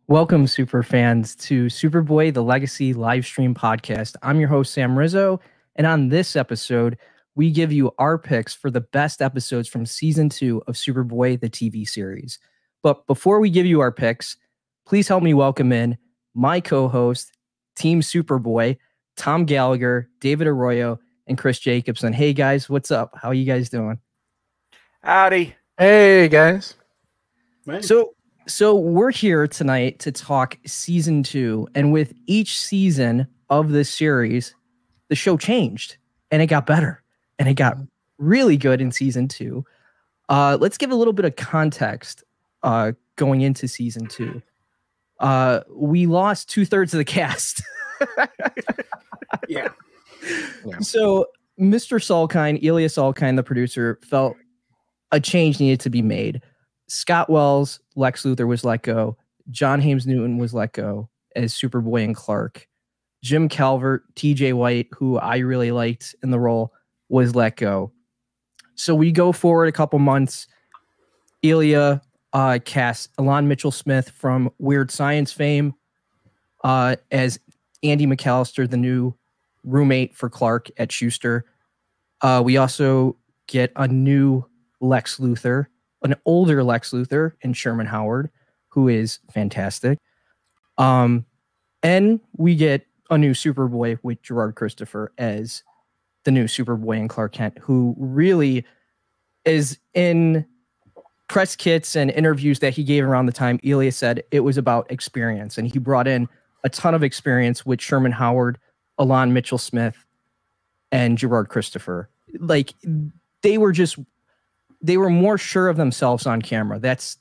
Welcome, super fans, to Superboy, the Legacy live stream podcast. I'm your host, Sam Rizzo, and on this episode, we give you our picks for the best episodes from season 2 of Superboy, the TV series. But before we give you our picks, please help me welcome in my co-host, Team Superboy, Tom Gallagher, David Arroyo, and Chris Jacobsen. Hey guys, what's up? How are you guys doing? Howdy. Hey guys. So we're here tonight to talk season 2, and with each season of this series, the show changed and it got better and it got really good in season 2. Let's give a little bit of context going into season 2. We lost 2/3 of the cast. Yeah. So Mr. Salkind, Elias Salkind, the producer, felt a change needed to be made. Scott Wells, Lex Luthor, was let go. John Haymes Newton was let go as Superboy and Clark. Jim Calvert, TJ White, who I really liked in the role, was let go. So we go forward a couple months. Elia cast Alon Mitchell-Smith from Weird Science fame as Andy McAllister, the new roommate for Clark at Schuster. We also get a new Lex Luthor, an older Lex Luthor, and Sherman Howard, who is fantastic. And we get a new Superboy with Gerard Christopher as the new Superboy and Clark Kent, who really is in press kits and interviews that he gave around the time. Elia said it was about experience, and he brought in a ton of experience with Sherman Howard, Alon Mitchell-Smith, and Gerard Christopher. Like they were more sure of themselves on camera. That's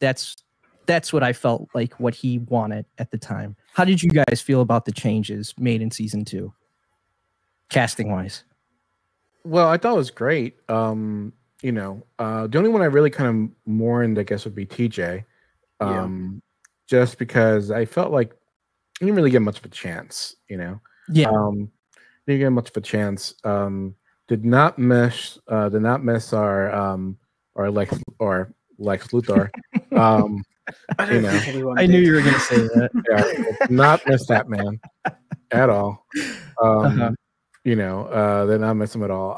what I felt like what he wanted at the time. How did you guys feel about the changes made in season 2, casting wise? Well, I thought it was great. The only one I really kind of mourned, I guess, would be TJ. Just because I felt like he didn't really get much of a chance, Yeah. Didn't get much of a chance. Did not miss our Lex Luthor. I knew you were going to say that. Yeah, did not miss that man at all. Did not miss him at all.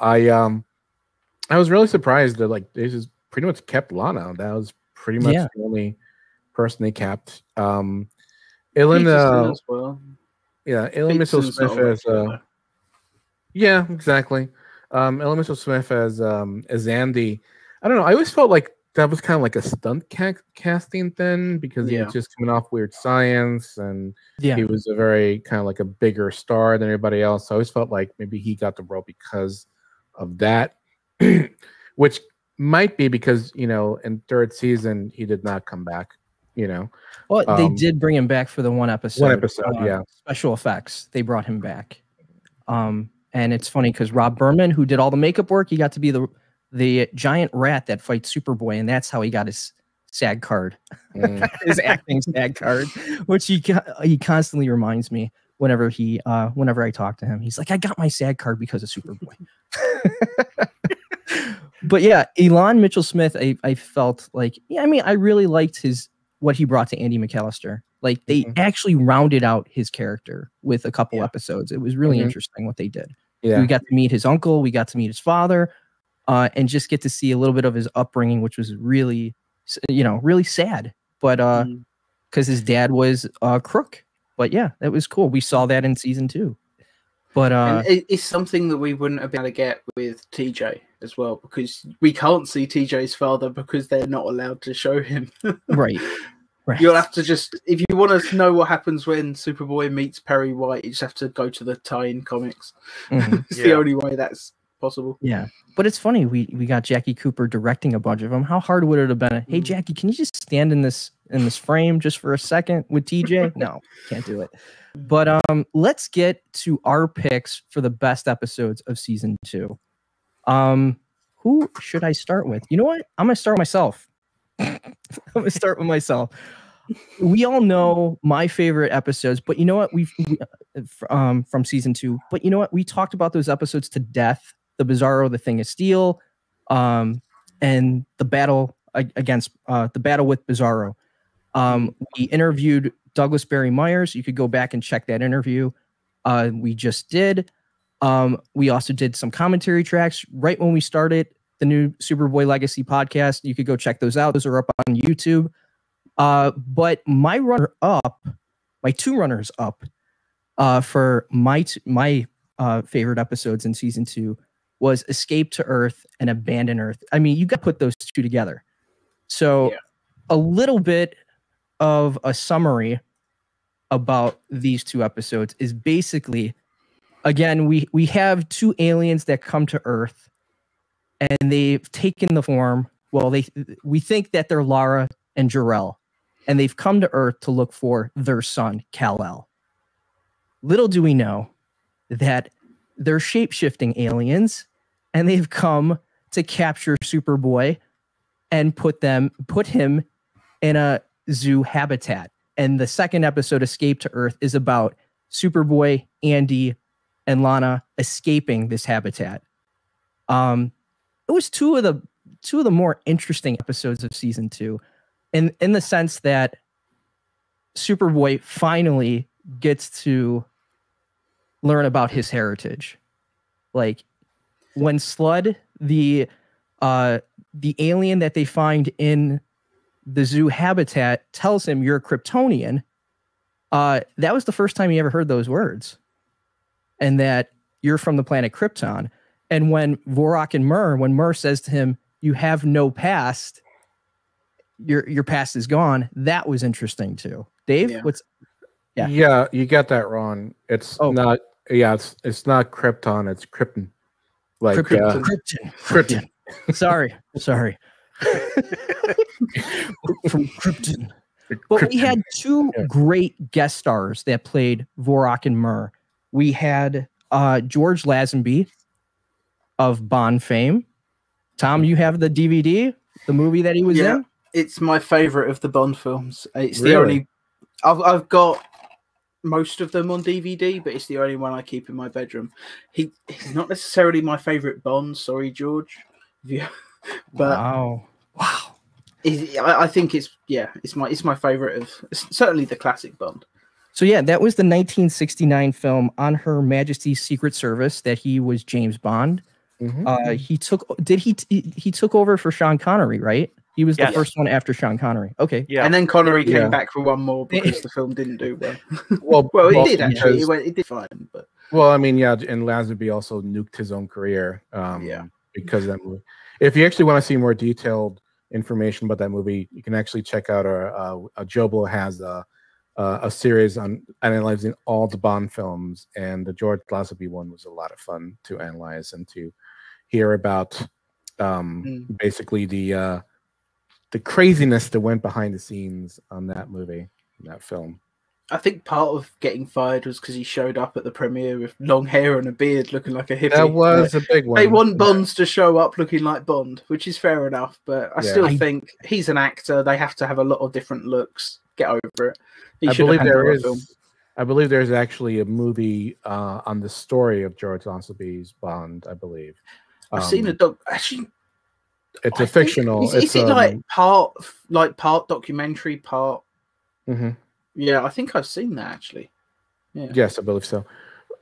I was really surprised that they just pretty much kept Lana. That was pretty much the only person they kept. Ellen Mitchell-Smith as exactly. Ellen Mitchell-Smith as Andy. I don't know. I always felt like that was kind of like a stunt casting then, because he was just coming off Weird Science, and he was a very kind of like a bigger star than everybody else. So I always felt like maybe he got the role because of that, which might be because in third season he did not come back. Well, they did bring him back for the one episode. Yeah. Special effects. They brought him back. And it's funny because Rob Berman, who did all the makeup work, he got to be the giant rat that fights Superboy, and that's how he got his SAG card, his acting SAG card, which he constantly reminds me whenever I talk to him. He's like, I got my SAG card because of Superboy. But yeah, Alon Mitchell-Smith, I felt like, I really liked what he brought to Andy McAllister. Like they actually rounded out his character with a couple episodes. It was really interesting what they did. Yeah. We got to meet his uncle, we got to meet his father, and just get to see a little bit of his upbringing, which was really, really sad. But because his dad was a crook. But yeah, that was cool. We saw that in season 2. But it's something that we wouldn't have been able to get with TJ as well, because we can't see TJ's father because they're not allowed to show him. Right. You'll have to if you want to know what happens when Superboy meets Perry White, you just have to go to the tie-in comics. It's the only way that's possible. Yeah. But it's funny, we got Jackie Cooper directing a bunch of them. How hard would it have been? Hey Jackie, can you just stand in this frame just for a second with TJ? No, can't do it. But let's get to our picks for the best episodes of season 2. Who should I start with? You know what? I'm gonna start with myself. We all know my favorite episodes, but you know what? From season 2. But you know what? We talked about those episodes to death. The Bizarro, the Thing of Steel, and the battle with Bizarro. We interviewed Douglas Barry Myers. You could go back and check that interview we just did. We also did some commentary tracks right when we started the new Superboy Legacy podcast. You could go check those out. Those are up on YouTube. But my two runners up for my favorite episodes in season 2 was Escape to Earth and Abandon Earth. I mean, you got to put those two together. So a little bit of a summary about these two episodes is basically, again, we have two aliens that come to Earth, and they've taken the form. Well, we think that they're Lara and Jor-El, and they've come to Earth to look for their son, Kal-El. Little do we know that they're shape-shifting aliens, and they've come to capture Superboy and put him in a zoo habitat. And the second episode, Escape to Earth, is about Superboy, Andy, and Lana escaping this habitat. It was two of the more interesting episodes of season 2, in the sense that Superboy finally gets to learn about his heritage. Like when Slud, the alien that they find in the zoo habitat, tells him you're a Kryptonian, that was the first time he ever heard those words, and that you're from the planet Krypton. And when Vorak and when Mur says to him, "You have no past, your past is gone," that was interesting too. Dave, Yeah, you got that wrong. It's not. Yeah, it's not Krypton. It's Krypton. Like Krypton. Sorry. From Krypton. But we had two great guest stars that played Vorak and Mur. We had George Lazenby of Bond fame. Tom, you have the DVD, the movie that he was in? It's my favorite of the Bond films. It's really? The only... I've got most of them on DVD, but it's the only one I keep in my bedroom. He's not necessarily my favorite Bond. Sorry, George. But wow. I think it's my favorite of certainly the classic Bond. So yeah, that was the 1969 film On Her Majesty's Secret Service that he was James Bond. Mm-hmm. He took over for Sean Connery, right? He was the first one after Sean Connery. Okay. Yeah. And then Connery came back for one more because the film didn't do well. Well, it did actually. It did fine, but well, I mean, and Lazenby also nuked his own career. Because of that movie. If you actually want to see more detailed information about that movie, you can actually check out our Jobo has a series on analyzing all the Bond films, and the George Lazenby one was a lot of fun to analyze and to hear about basically the craziness that went behind the scenes on that movie, that film. I think part of getting fired was because he showed up at the premiere with long hair and a beard, looking like a hippie. That was a big one. They want Bonds to show up looking like Bond, which is fair enough. But I still think he's an actor. They have to have a lot of different looks. Get over it. I believe there's actually a movie on the story of George Lazenby's Bond. I believe I've seen a doc. Actually, it's a fictional. Is it like part documentary, part? Mm-hmm. Yeah, I think I've seen that actually. Yeah. Yes, I believe so.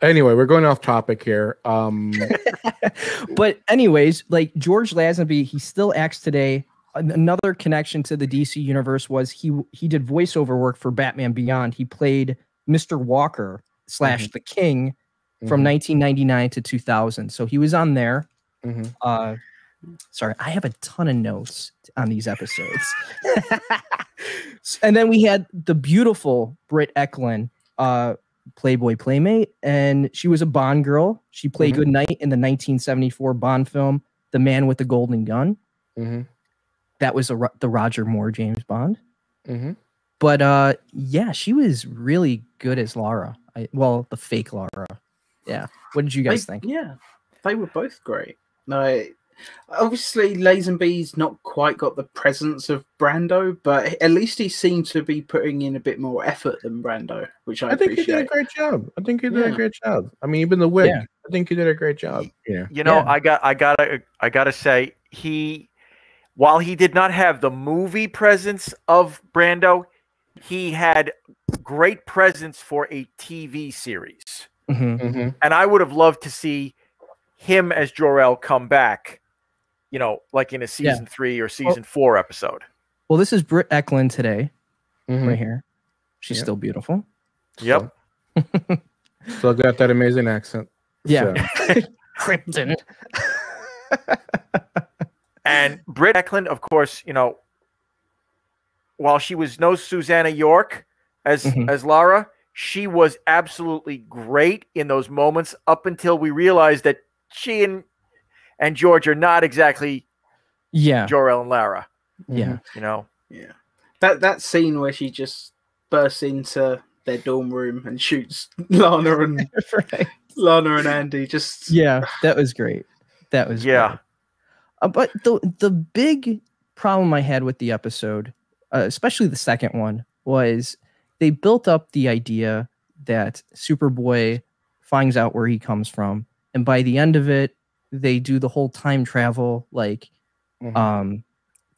Anyway, we're going off topic here. But anyways, like George Lazenby, he still acts today. Another connection to the DC universe was he did voiceover work for Batman Beyond. He played Mr. Walker / the King from 1999 to 2000. So he was on there. Mm-hmm. Sorry, I have a ton of notes on these episodes. And then we had the beautiful Britt Eklund, Playboy Playmate, and she was a Bond girl. She played Goodnight in the 1974 Bond film, The Man with the Golden Gun. Mm-hmm. That was the Roger Moore James Bond. Mm-hmm. But she was really good as Lara. The fake Lara. Yeah. What did you guys think? Yeah, they were both great. No. Obviously, Lazenby's not quite got the presence of Brando, but at least he seemed to be putting in a bit more effort than Brando, which I think he did a great job. I mean, even the wig. Yeah. I think he did a great job. Yeah. I gotta say, while he did not have the movie presence of Brando, he had great presence for a TV series. Mm-hmm. And I would have loved to see him as Jor-El come back, you know, like in a season 3 or season 4 episode. Well, this is Britt Eklund today, right here. She's still beautiful. Yep. Still got that amazing accent. Yeah. So. Krypton. And Britt Eklund, of course, you know, while she was no Susanna York as Lara, she was absolutely great in those moments up until we realized that she and George are not exactly Jor-El and Lara. Yeah. You know? Yeah. That scene where she just bursts into their dorm room and shoots Lana and Lana and Andy just that was great. That was great. But the big problem I had with the episode, especially the second one, was they built up the idea that Superboy finds out where he comes from, and by the end of it, they do the whole time travel, like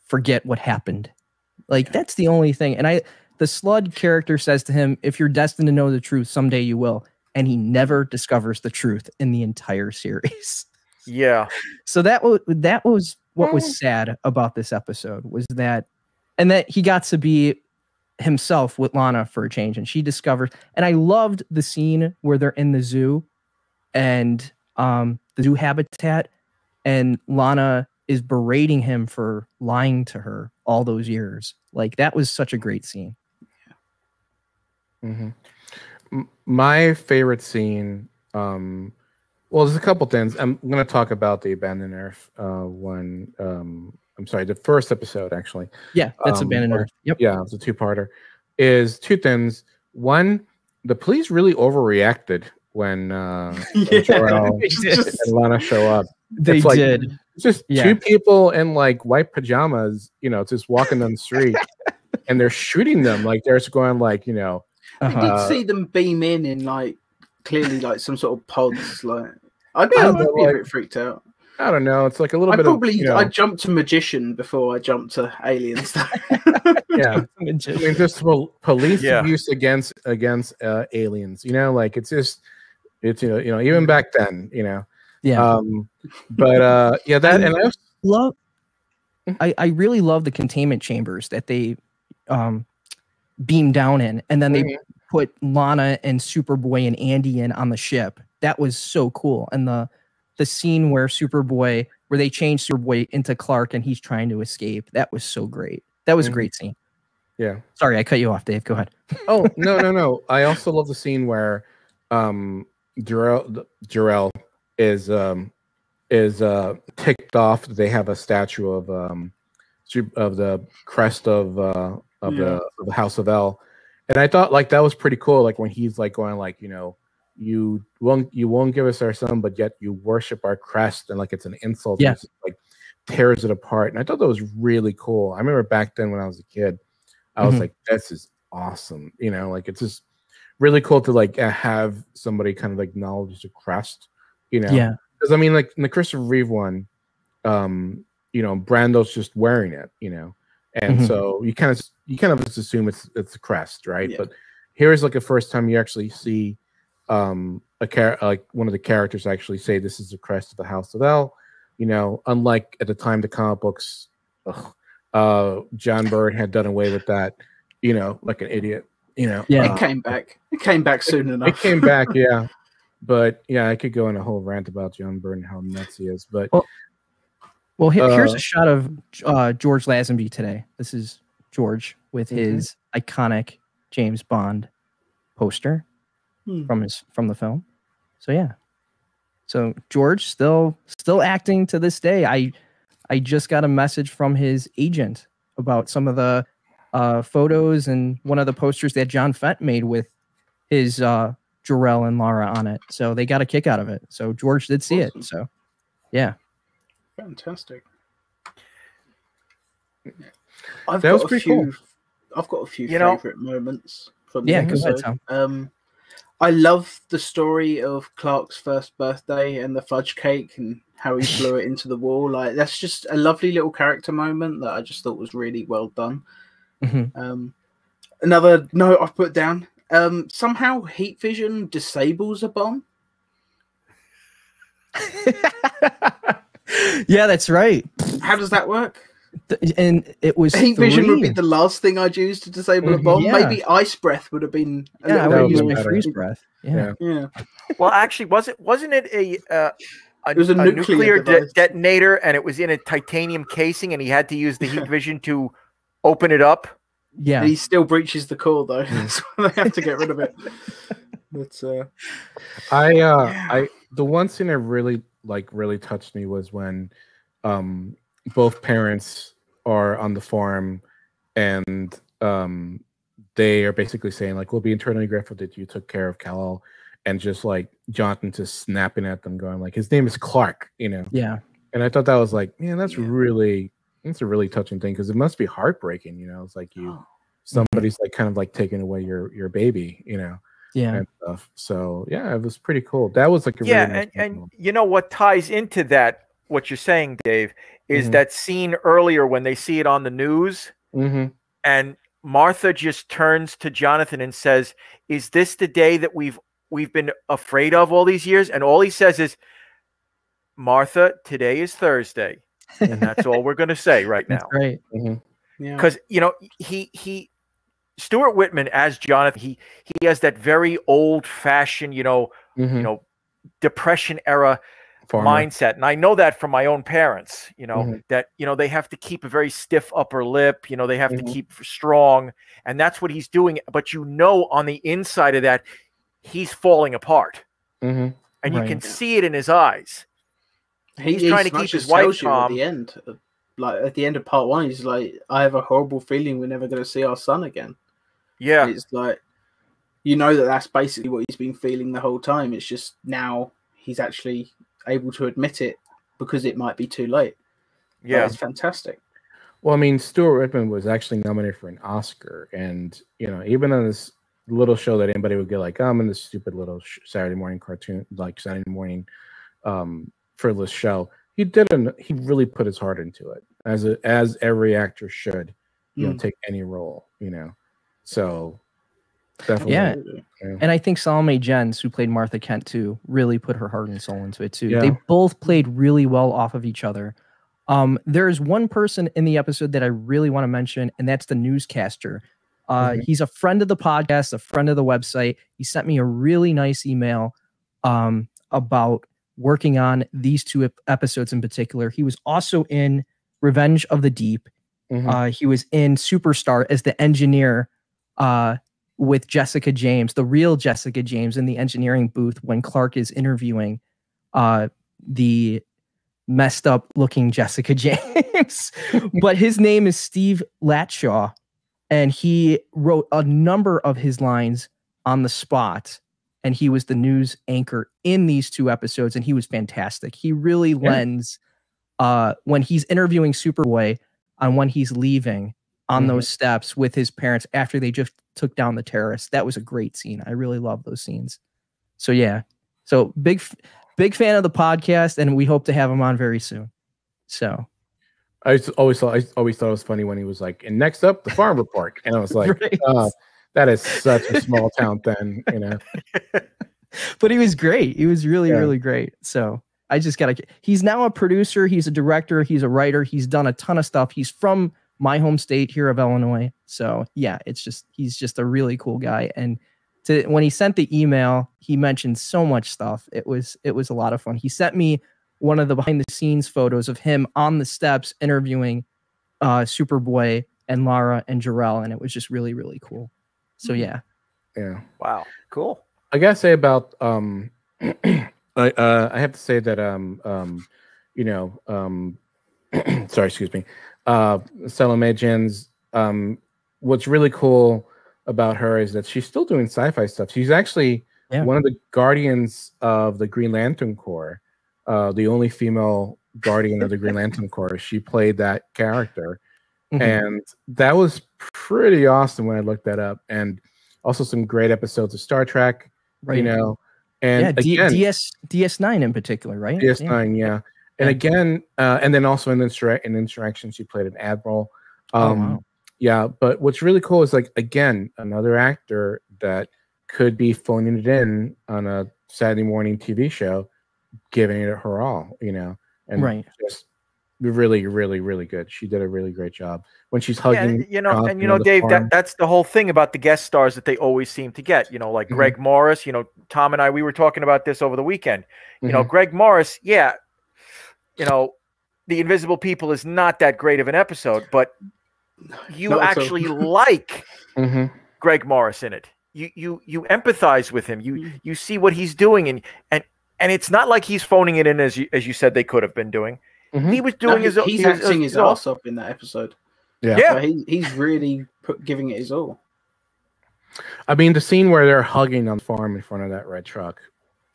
forget what happened. Like that's the only thing. And the Slud character says to him, if you're destined to know the truth, someday you will. And he never discovers the truth in the entire series. Yeah. So that was what was sad about this episode, was that, and that he got to be himself with Lana for a change, and she discovered. And I loved the scene where they're in the zoo and the zoo habitat, and Lana is berating him for lying to her all those years. Like that was such a great scene. My favorite scene, well, there's a couple things. I'm going to talk about the Abandoned Earth one. I'm sorry, the first episode, actually. Yeah, that's Abandoned Earth. Yep. Yeah, it's a two-parter. Is two things. One, the police really overreacted when Jor-El and Lana show up. They did. It's just two people in like white pajamas, you know, just walking down the street, and they're shooting them. Like they're just going like, you know. I did see them beam in like clearly like some sort of pods. Like I'd be a bit freaked out. I don't know. It's like a little bit probably, of, you know, I jumped to magician before I jumped to alien stuff. Yeah, I mean, just police abuse against aliens. You know, like it's you know, even back then, you know. Yeah. But yeah, that I really love the containment chambers that they beam down in, and then they put Lana and Superboy and Andy in on the ship. That was so cool. And the scene where they changed Superboy into Clark and he's trying to escape, that was so great. That was a great scene. Yeah. Sorry, I cut you off, Dave. Go ahead. Oh, no. I also love the scene where Jor-El is ticked off. They have a statue of the crest of the House of El. And I thought like that was pretty cool. Like when he's like going like, you know, you won't give us our son, but yet you worship our crest, and like it's an insult. Yeah. Like tears it apart. And I thought that was really cool. I remember back then when I was a kid, I was like, this is awesome. You know, like it's just really cool to like have somebody kind of acknowledge the crest, you know? Yeah. Because I mean, like in the Christopher Reeve one, you know, Brando's just wearing it, you know, and so you kind of just assume it's the crest, right? Yeah. But here's like the first time you actually see like one of the characters actually say this is the crest of the House of El, you know, unlike at the time the comic books, John Byrne had done away with that, you know, like an idiot, you know. Yeah, it came back soon enough. It came back, yeah. But yeah, I could go on a whole rant about John Byrne and how nuts he is. But well, here's a shot of George Lazenby today. This is George with his iconic James Bond poster from the film. So yeah, so George still acting to this day. I just got a message from his agent about some of the photos and one of the posters that John Fett made with his Jor-El and Lara on it. So they got a kick out of it. So George did see it. So yeah. Fantastic. That was pretty cool. I've got a few favorite moments from the episode. Go ahead, I love the story of Clark's first birthday and the fudge cake and how he flew it into the wall. Like that's just a lovely little character moment that I just thought was really well done. Another note I've put down. Somehow heat vision disables a bomb. Yeah, that's right. How does that work? And it was heat vision would be the last thing I'd use to disable a bomb. Yeah. Maybe ice breath would have been a I little would bit use my more freeze breath. Yeah. Well, actually, wasn't it it was a nuclear detonator, and it was in a titanium casing, and he had to use the heat vision to open it up? Yeah. He still breaches the core though, so they have to get rid of it. But the one scene that really touched me was when both parents are on the farm, and they are basically saying like, we'll be eternally grateful that you took care of Kal-El, and just like Jonathan just snapping at them, going like, his name is Clark, you know. Yeah. And I thought that was like, man, that's a really touching thing, because it must be heartbreaking, you know. It's like somebody's like kind of like taking away your baby, you know. Yeah. And stuff. So yeah, it was pretty cool. That was like a really nice and you know what ties into that, what you're saying, Dave, is that scene earlier when they see it on the news, and Martha just turns to Jonathan and says, "Is this the day that we've been afraid of all these years?" And all he says is, "Martha, today is Thursday," and that's all we're going to say right now. That's right. Because you know he Stuart Whitman as Jonathan, he has that very old-fashioned, you know, Depression era mindset, and I know that from my own parents. You know that they have to keep a very stiff upper lip. You know, they have to keep strong, and that's what he's doing. But on the inside of that, he's falling apart, and you can see it in his eyes. He's trying to keep his wife calm. At the end, like at the end of part 1, he's like, "I have a horrible feeling we're never going to see our son again." Yeah, and it's like, you know, that's basically what he's been feeling the whole time. It's just now he's actually able to admit it because it might be too late. Yeah, it's fantastic. Well, I mean, Stuart Whitman was actually nominated for an Oscar, and you know, even on this little show that anybody would get like, I'm in this stupid little Saturday morning cartoon, like Saturday morning frivolous show, he really put his heart into it, as every actor should, you know, take any role, you know. So definitely, yeah. And I think Salome Jens, who played Martha Kent too, really put her heart and soul into it too. They both played really well off of each other. There's one person in the episode that I really want to mention, and that's the newscaster. He's a friend of the podcast, a friend of the website. He sent me a really nice email about working on these 2 episodes in particular. He was also in Revenge of the Deep. He was in Superstar as the engineer with Jessica James, the real Jessica James, in the engineering booth when Clark is interviewing the messed up looking Jessica James. But his name is Steve Latshaw, and he wrote a number of his lines on the spot, and he was the news anchor in these 2 episodes, and he was fantastic. He really lends when he's interviewing Superboy on when he's leaving on those steps with his parents after they just took down the terrorists. That was a great scene. I really love those scenes. So yeah, so big fan of the podcast, and we hope to have him on very soon. So I always thought it was funny when he was like, and next up, the farm report, and I was like, that is such a small town thing, you know. But he was great. He was really great. So I just he's now a producer, he's a director, he's a writer, he's done a ton of stuff. He's from my home state here of Illinois. So yeah, he's just a really cool guy. And when he sent the email, he mentioned so much stuff. It was a lot of fun. He sent me one of the behind the scenes photos of him on the steps interviewing Superboy and Lara and Jarrell, and it was just really, really cool. So yeah. Wow, cool. I gotta say about I have to say that you know, sorry, excuse me. Salome Jens, what's really cool about her is that she's still doing sci-fi stuff. She's actually one of the guardians of the Green Lantern Corps, the only female guardian of the Green Lantern Corps. She played that character, and that was pretty awesome when I looked that up. And also some great episodes of Star Trek, you know. And again, DS9 in particular, right? DS9, yeah. And again, and then also in Insurrection, she played an admiral. Yeah, but what's really cool is like again another actor that could be phoning it in on a Saturday morning TV show, giving it her all, and just really, really, really good. She did a really great job when she's hugging. Dave, that's the whole thing about the guest stars that they always seem to get. Like Greg Morris. Tom and I, we were talking about this over the weekend. Greg Morris, the Invisible People is not that great of an episode, but you actually like Greg Morris in it. You empathize with him. You see what he's doing, and it's not like he's phoning it in as you said they could have been doing. He was doing he's acting his ass off in that episode. Yeah. He's really giving it his all. I mean, the scene where they're hugging on the farm in front of that red truck,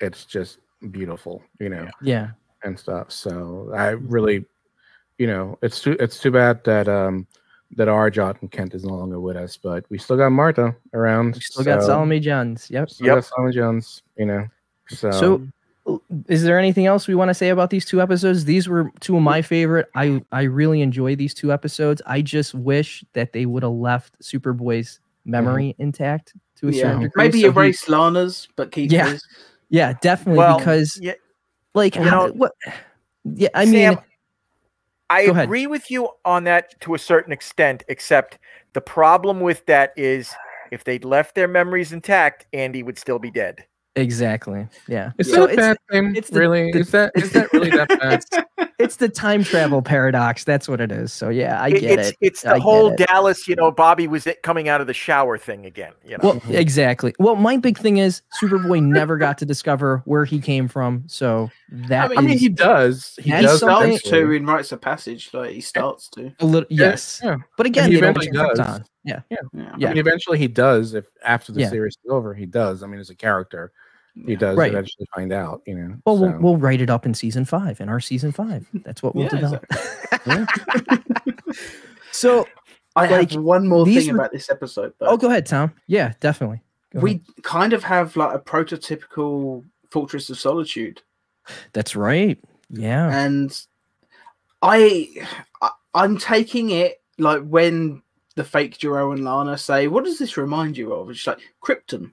it's just beautiful, Yeah. And stuff. So I really, it's too bad that that our Jonathan Kent is no longer with us, but we still got Martha around. We still got Salome Jones. Yep. Got Salome Jones, So is there anything else we want to say about these two episodes? These were two of my favorite. I really enjoyed these two episodes. I just wish that they would have left Superboy's memory intact to a certain degree. Maybe erase Lana's, but keep his. Yeah, definitely. Because I mean, I agree with you on that to a certain extent, except the problem with that is if they'd left their memories intact, Andy would still be dead. Exactly. Yeah. Is that a bad thing? Is that really that bad? It's the time travel paradox. That's what it is. So yeah, I get it. It's the whole Dallas, Bobby was coming out of the shower thing again. Well, exactly. Well, my big thing is Superboy never got to discover where he came from. So that he does. He starts to in Rites of Passage. Like he starts to a little. Yes. Yeah. But again, he eventually does. Yeah. I mean, eventually he does. If after the series is over, he does. I mean, as a character. He does eventually find out, Well, we'll write it up in season 5, in our season 5. That's what we'll develop. So I have one more thing about this episode, though. Oh, go ahead, Tom. Yeah, definitely. We kind of have like a prototypical Fortress of Solitude. That's right. Yeah. And I'm taking it like when the fake Jero and Lana say, "What does this remind you of?" It's like Krypton.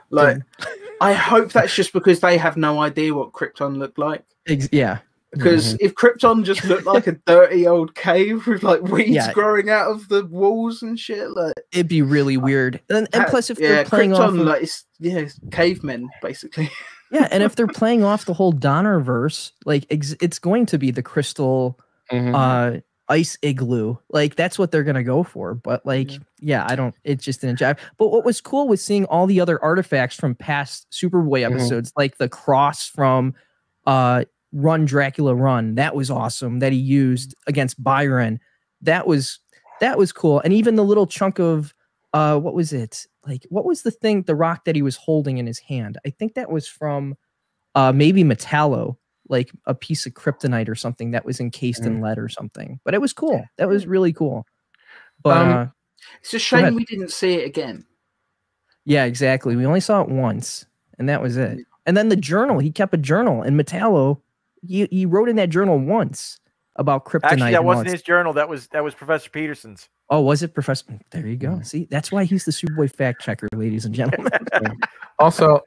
Like, I hope that's just because they have no idea what Krypton looked like. Yeah. Because if Krypton just looked like a dirty old cave with like weeds growing out of the walls and shit, like it'd be really weird. And plus, if they're playing Krypton, off, it's cavemen basically. Yeah, and if they're playing off the whole Donnerverse, like it's going to be the crystal ice igloo. Like that's what they're gonna go for. But like, it just didn't jive. But what was cool was seeing all the other artifacts from past Superboy episodes, like the cross from Run Dracula Run. That was awesome that he used against Byron. That was cool. And even the little chunk of what was it? Like what was the rock that he was holding in his hand? I think that was from maybe Metallo. Like a piece of kryptonite or something that was encased in lead or something. But it was cool. That was really cool. But it's a shame we didn't see it again. Yeah, exactly. We only saw it once, and that was it. And then the journal, he kept a journal, and Metallo, he wrote in that journal once about kryptonite. Actually, that wasn't his journal. That was Professor Peterson's. Oh, was it Professor? There you go. See, that's why he's the Superboy fact checker, ladies and gentlemen. Also,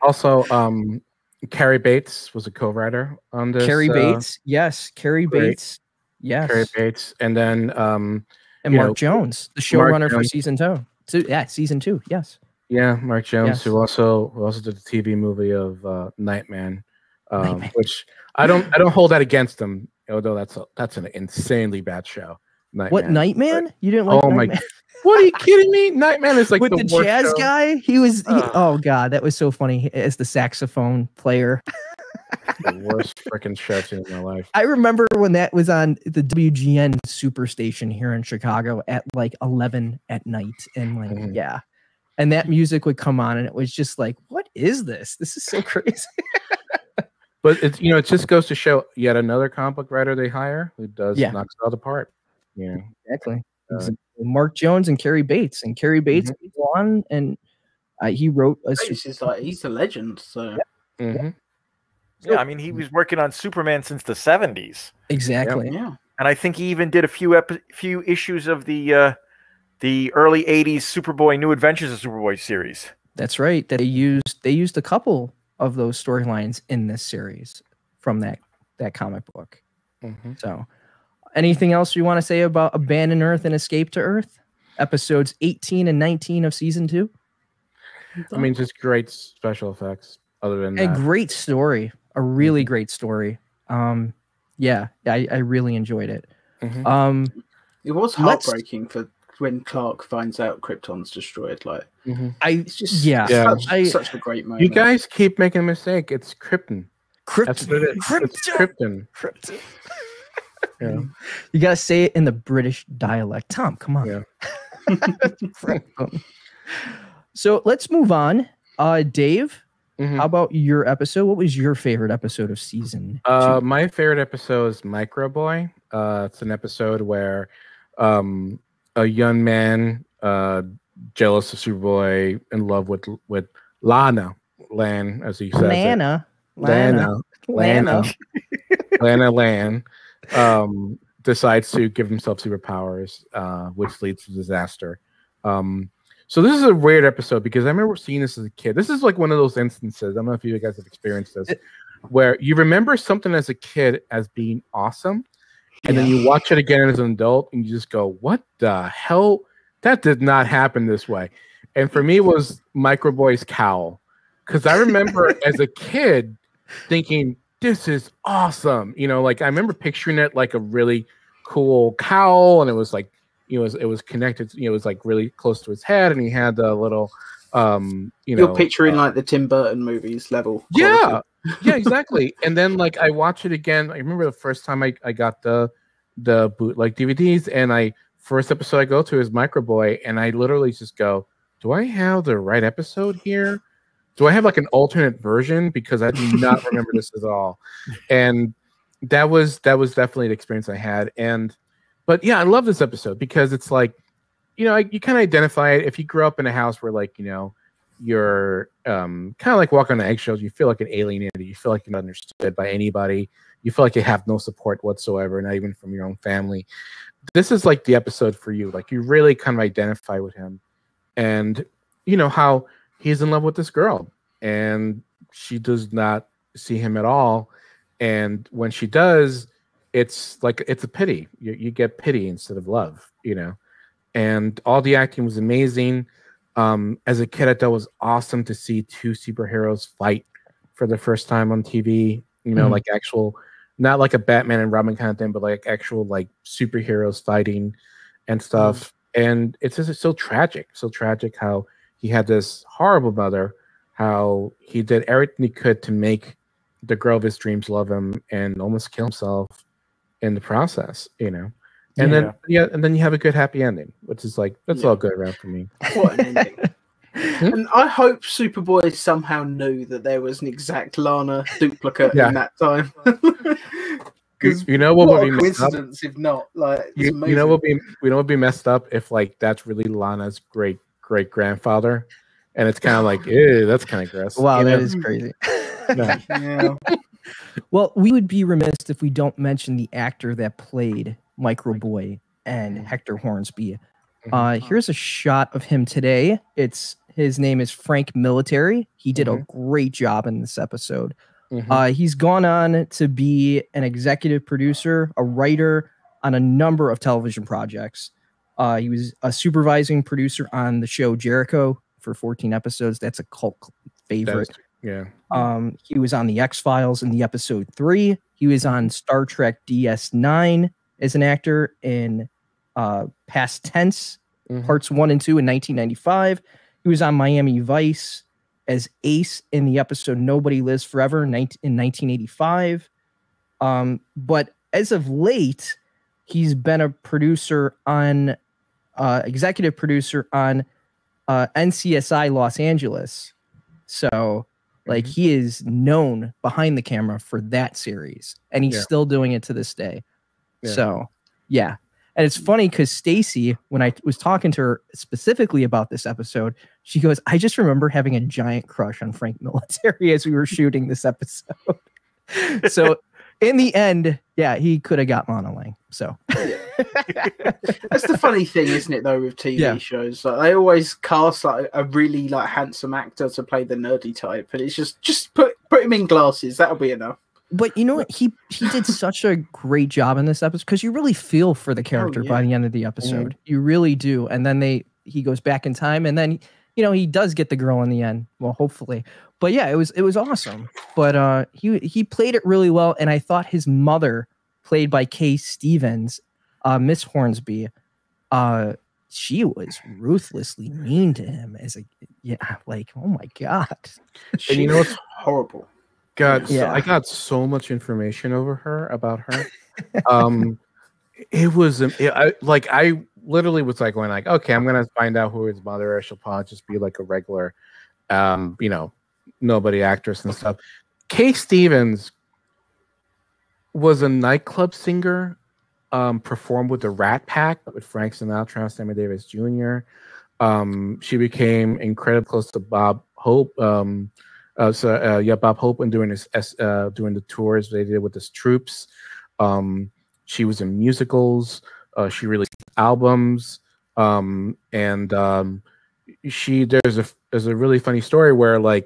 Carrie Bates was a co-writer on this. Carrie Bates, yes. Carrie Bates, yes. Carrie Bates, and then and Mark Jones, the showrunner for season 2. So yeah, season 2, yes. Yeah, Mark Jones, who also did the TV movie of Nightman, which I don't hold that against him, although that's an insanely bad show. Nightman. What, Nightman? You didn't like? Oh Nightman? My! What are you kidding me? Nightman is like with the worst jazz show. guy. He was. Oh god, that was so funny as the saxophone player. The worst freaking show I've seen in my life. I remember when that was on the WGN Superstation here in Chicago at like 11 at night, and like and that music would come on, and it was just like, what is this? This is so crazy. But it's it just goes to show yet another comic book writer they hire who knocks it out of the park. Yeah, exactly. Mark Jones and Carrie Bates, Bates on, and he wrote he's a legend. So I mean, he was working on Superman since the 70s. Exactly. Yeah, and I think he even did a few issues of the the early 80s Superboy New Adventures of Superboy series. That's right. That they used a couple of those storylines in this series from that comic book. So, anything else you want to say about Abandon Earth and Escape to Earth? Episodes 18 and 19 of season 2? I mean, just great special effects. Other than that, a great story, a really great story. Yeah, I really enjoyed it. It was heartbreaking for when Clark finds out Krypton's destroyed. Like, it's just such a great moment. You guys keep making a mistake. It's Krypton. That's what it is. It's Krypton. Yeah. You gotta say it in the British dialect. Tom, come on. Yeah. So let's move on. Dave, how about your episode? What was your favorite episode of season 2? My favorite episode is Microboy. It's an episode where a young man, jealous of Superboy, in love with Lan, as he says. Lan, decides to give himself superpowers, which leads to disaster. So this is a weird episode because I remember seeing this as a kid. This is like one of those instances, I don't know if you guys have experienced this, where you remember something as a kid as being awesome, and then you watch it again as an adult, and you just go, what the hell? That did not happen this way. And for me, it was Microboy's cowl. Because I remember as a kid thinking, this is awesome. You know, like I remember picturing it like a really cool cowl, and it was like, it was connected, it was like really close to his head, and he had the little, you're picturing like the Tim Burton movies level quality. Yeah, exactly. And then like I watch it again. I remember the first time I got the bootleg DVDs, and first episode I go to is Microboy, and I literally just go, do I have the right episode here? Do I have like an alternate version? Because I do not remember this at all. And that was definitely the experience I had. But yeah, I love this episode because it's like, you kind of identify it. If you grew up in a house where like, you're kind of like walking on eggshells, you feel like an alienated, you feel like you're not understood by anybody, you feel like you have no support whatsoever, not even from your own family. This is like the episode for you. Like you really kind of identify with him, and how he's in love with this girl, and she does not see him at all. And when she does, it's like, it's a pity. You get pity instead of love, and all the acting was amazing. As a kid, I thought it was awesome to see two superheroes fight for the first time on TV, like actual, not like a Batman and Robin kind of thing, but like actual like superheroes fighting and stuff. And it's just so tragic how he had this horrible mother, how he did everything he could to make the girl of his dreams love him and almost kill himself in the process, And then you have a good happy ending, which is like, that's all good around for me. What an ending. And I hope Superboy somehow knew that there was an exact Lana duplicate in that time. Because what would be coincidence if not? Like, what would be messed up if like that's really Lana's great grandfather, and it's kind of like, ew, that's kind of gross. Wow, that is crazy. Yeah. Well, we would be remiss if we don't mention the actor that played Microboy and Hector Hornsby. Here's a shot of him today. His name is Frank Military. He did a great job in this episode. He's gone on to be an executive producer, a writer on a number of television projects. He was a supervising producer on the show Jericho for 14 episodes. That's a cult favorite. He was on the X-Files in the episode 3. He was on Star Trek DS9 as an actor in Past Tense, parts 1 and 2 in 1995. He was on Miami Vice as Ace in the episode Nobody Lives Forever in 1985. But as of late, he's been a producer on, executive producer on NCSI Los Angeles. So, like, he is known behind the camera for that series, and he's still doing it to this day. So, yeah. And it's funny because Stacy, when I was talking to her specifically about this episode, she goes, I just remember having a giant crush on Frank Military as we were shooting this episode. So in the end, yeah, he could have got Lana Lang. So that's the funny thing, isn't it? Though with TV shows, like they always cast like a really like handsome actor to play the nerdy type, and it's just put him in glasses. That'll be enough. But you know what? He did such a great job in this episode because you really feel for the character by the end of the episode. You really do. And then he goes back in time, and then he does get the girl in the end. Well, hopefully. But yeah, it was awesome. But he played it really well, and I thought his mother, played by Kay Stevens, Miss Hornsby, she was ruthlessly mean to him oh my God. She was horrible. God, yeah. I got so much information about her. I literally was like going like, okay, I'm gonna find out who his mother is. She'll probably just be like a regular, nobody actress and stuff. Kay Stevens was a nightclub singer, performed with the Rat Pack with Frank Sinatra and Sammy Davis Jr. She became incredibly close to Bob Hope. Bob Hope, and during the tours they did with his troops. She was in musicals. She released albums. There's a really funny story where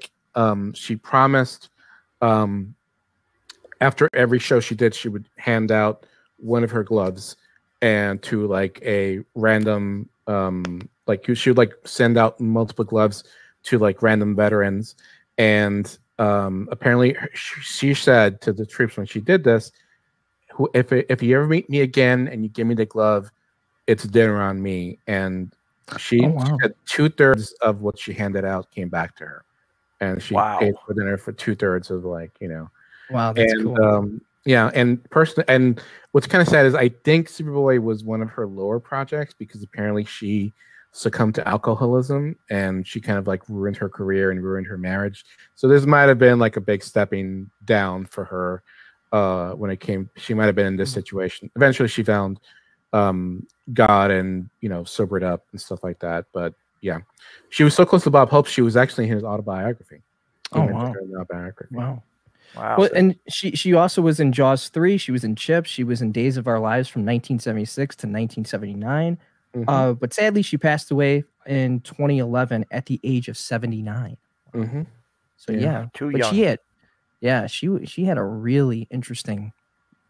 she promised after every show she did, she would hand out one of her gloves and to like a random she would send out multiple gloves to like random veterans. And apparently she said to the troops when she did this, if you ever meet me again and you give me the glove, it's dinner on me. And she said 2/3 of what she handed out came back to her. And she paid for dinner for 2/3 of Wow, that's cool. And what's kind of sad is I think Superboy was one of her lower projects because apparently she succumbed to alcoholism and she kind of ruined her career and ruined her marriage. So this might have been like a big stepping down for her she might have been in this situation. Eventually she found God and sobered up and stuff like that. But yeah, she was so close to Bob Hope, she was actually in his autobiography. Wow. Well, and she also was in Jaws 3. She was in Chips. She was in Days of Our Lives from 1976 to 1979. But sadly, she passed away in 2011 at the age of 79. So too young. She had a really interesting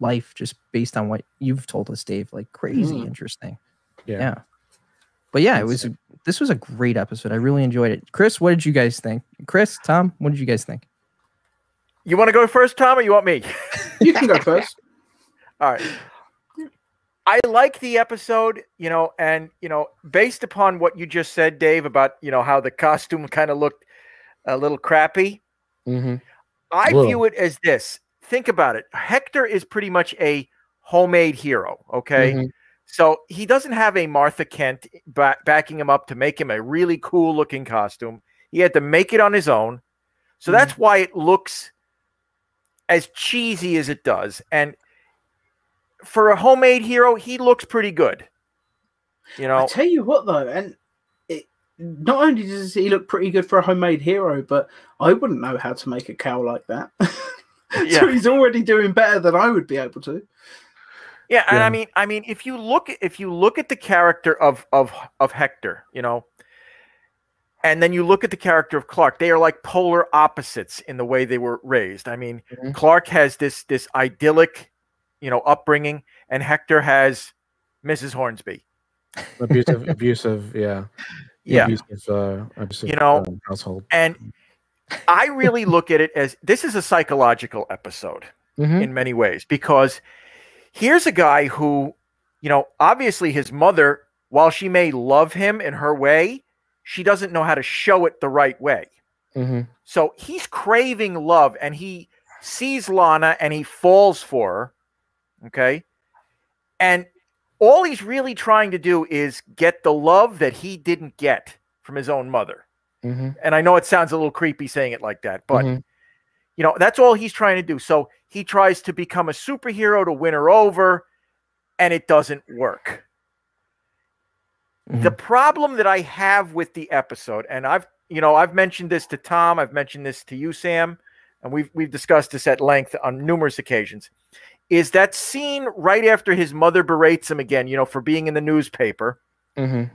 life just based on what you've told us, Dave. Like crazy interesting. Yeah. But yeah, this was a great episode. I really enjoyed it. Chris, what did you guys think? Chris, Tom, what did you guys think? You want to go first, Tom, or you want me? You can go first. All right. I like the episode, based upon what you just said, Dave, about, how the costume kind of looked a little crappy. I view it as this. Think about it. Hector is pretty much a homemade hero, okay? So he doesn't have a Martha Kent backing him up to make him a really cool-looking costume. He had to make it on his own. So that's why it looks as cheesy as it does. And for a homemade hero, he looks pretty good. I tell you what, though, and not only does he look pretty good for a homemade hero, but I wouldn't know how to make a cow like that. So he's already doing better than I would be able to. Yeah, and I mean, if you look at the character of Hector, and then you look at the character of Clark, they are like polar opposites in the way they were raised. I mean, Clark has this idyllic, upbringing, and Hector has Mrs. Hornsby. Abusive, household. And I really look at it as this is a psychological episode in many ways, because here's a guy who, obviously his mother, while she may love him in her way, she doesn't know how to show it the right way. So he's craving love, and he sees Lana and he falls for her. Okay. And all he's really trying to do is get the love that he didn't get from his own mother. And I know it sounds a little creepy saying it like that, but that's all he's trying to do. So he tries to become a superhero to win her over, and it doesn't work. The problem that I have with the episode, and I've mentioned this to Tom, I've mentioned this to you, Sam, and we've discussed this at length on numerous occasions, is that scene right after his mother berates him again, you know, for being in the newspaper, and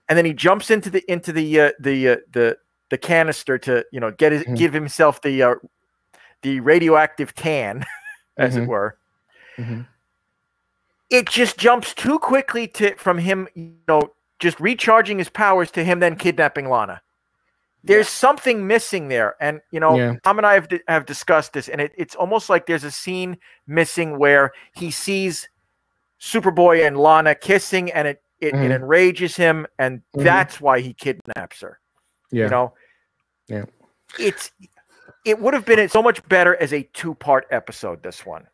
then he jumps into the canister to, you know, give himself the radioactive tan, as it were. It just jumps too quickly from him, you know, just recharging his powers to him then kidnapping Lana. There's something missing there. And, you know, Tom and I have discussed this, and it's almost like there's a scene missing where he sees Superboy and Lana kissing, and it enrages him, and that's why he kidnaps her. You know? Yeah. It would have been so much better as a 2-part episode, this one.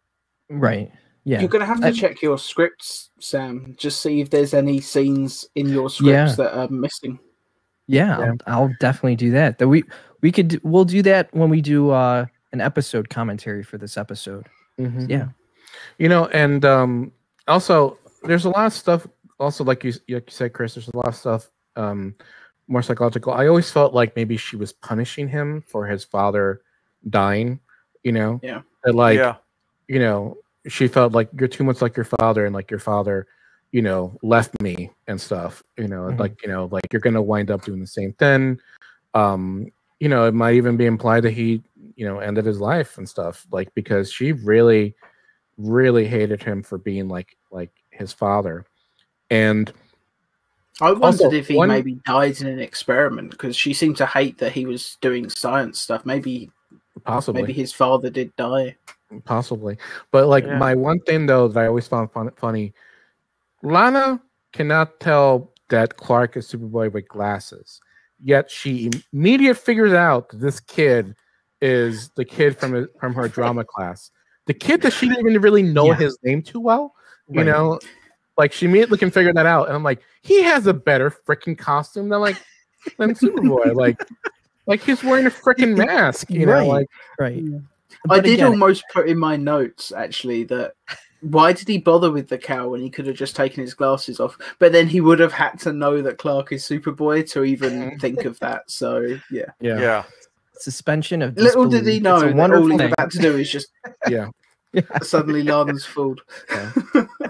Right. Yeah. You're going to have to check your scripts, Sam. Just see if there's any scenes in your scripts that are missing. Yeah. I'll definitely do that. We'll do that when we do an episode commentary for this episode. Yeah. You know, and also there's a lot of stuff. Also, like you said, Chris, there's a lot of stuff more psychological. I always felt like maybe she was punishing him for his father dying. You know. Yeah. That, like, you know, she felt like you're too much like your father, and like your father, you know, left me and stuff, you know, like, you know, like you're going to wind up doing the same thing. You know, it might even be implied that he, you know, ended his life and stuff, like, because she really, really hated him for being like his father. And I wondered if he maybe died in an experiment, because she seemed to hate that he was doing science stuff. Maybe his father did die. Possibly. But like my one thing though that I always found funny, Lana cannot tell that Clark is Superboy with glasses, yet she immediately figures out that this kid is the kid from her drama class, the kid that she didn't even really know his name too well. You know, like she immediately can figure that out, and I'm like, he has a better freaking costume than Superboy. like he's wearing a freaking mask. You know, like I did almost put in my notes actually that why did he bother with the cow when he could have just taken his glasses off? But then he would have had to know that Clark is Superboy to even think of that. So yeah. Suspension of disbelief. Little did he know that all he's about to do is just suddenly Lana's fooled.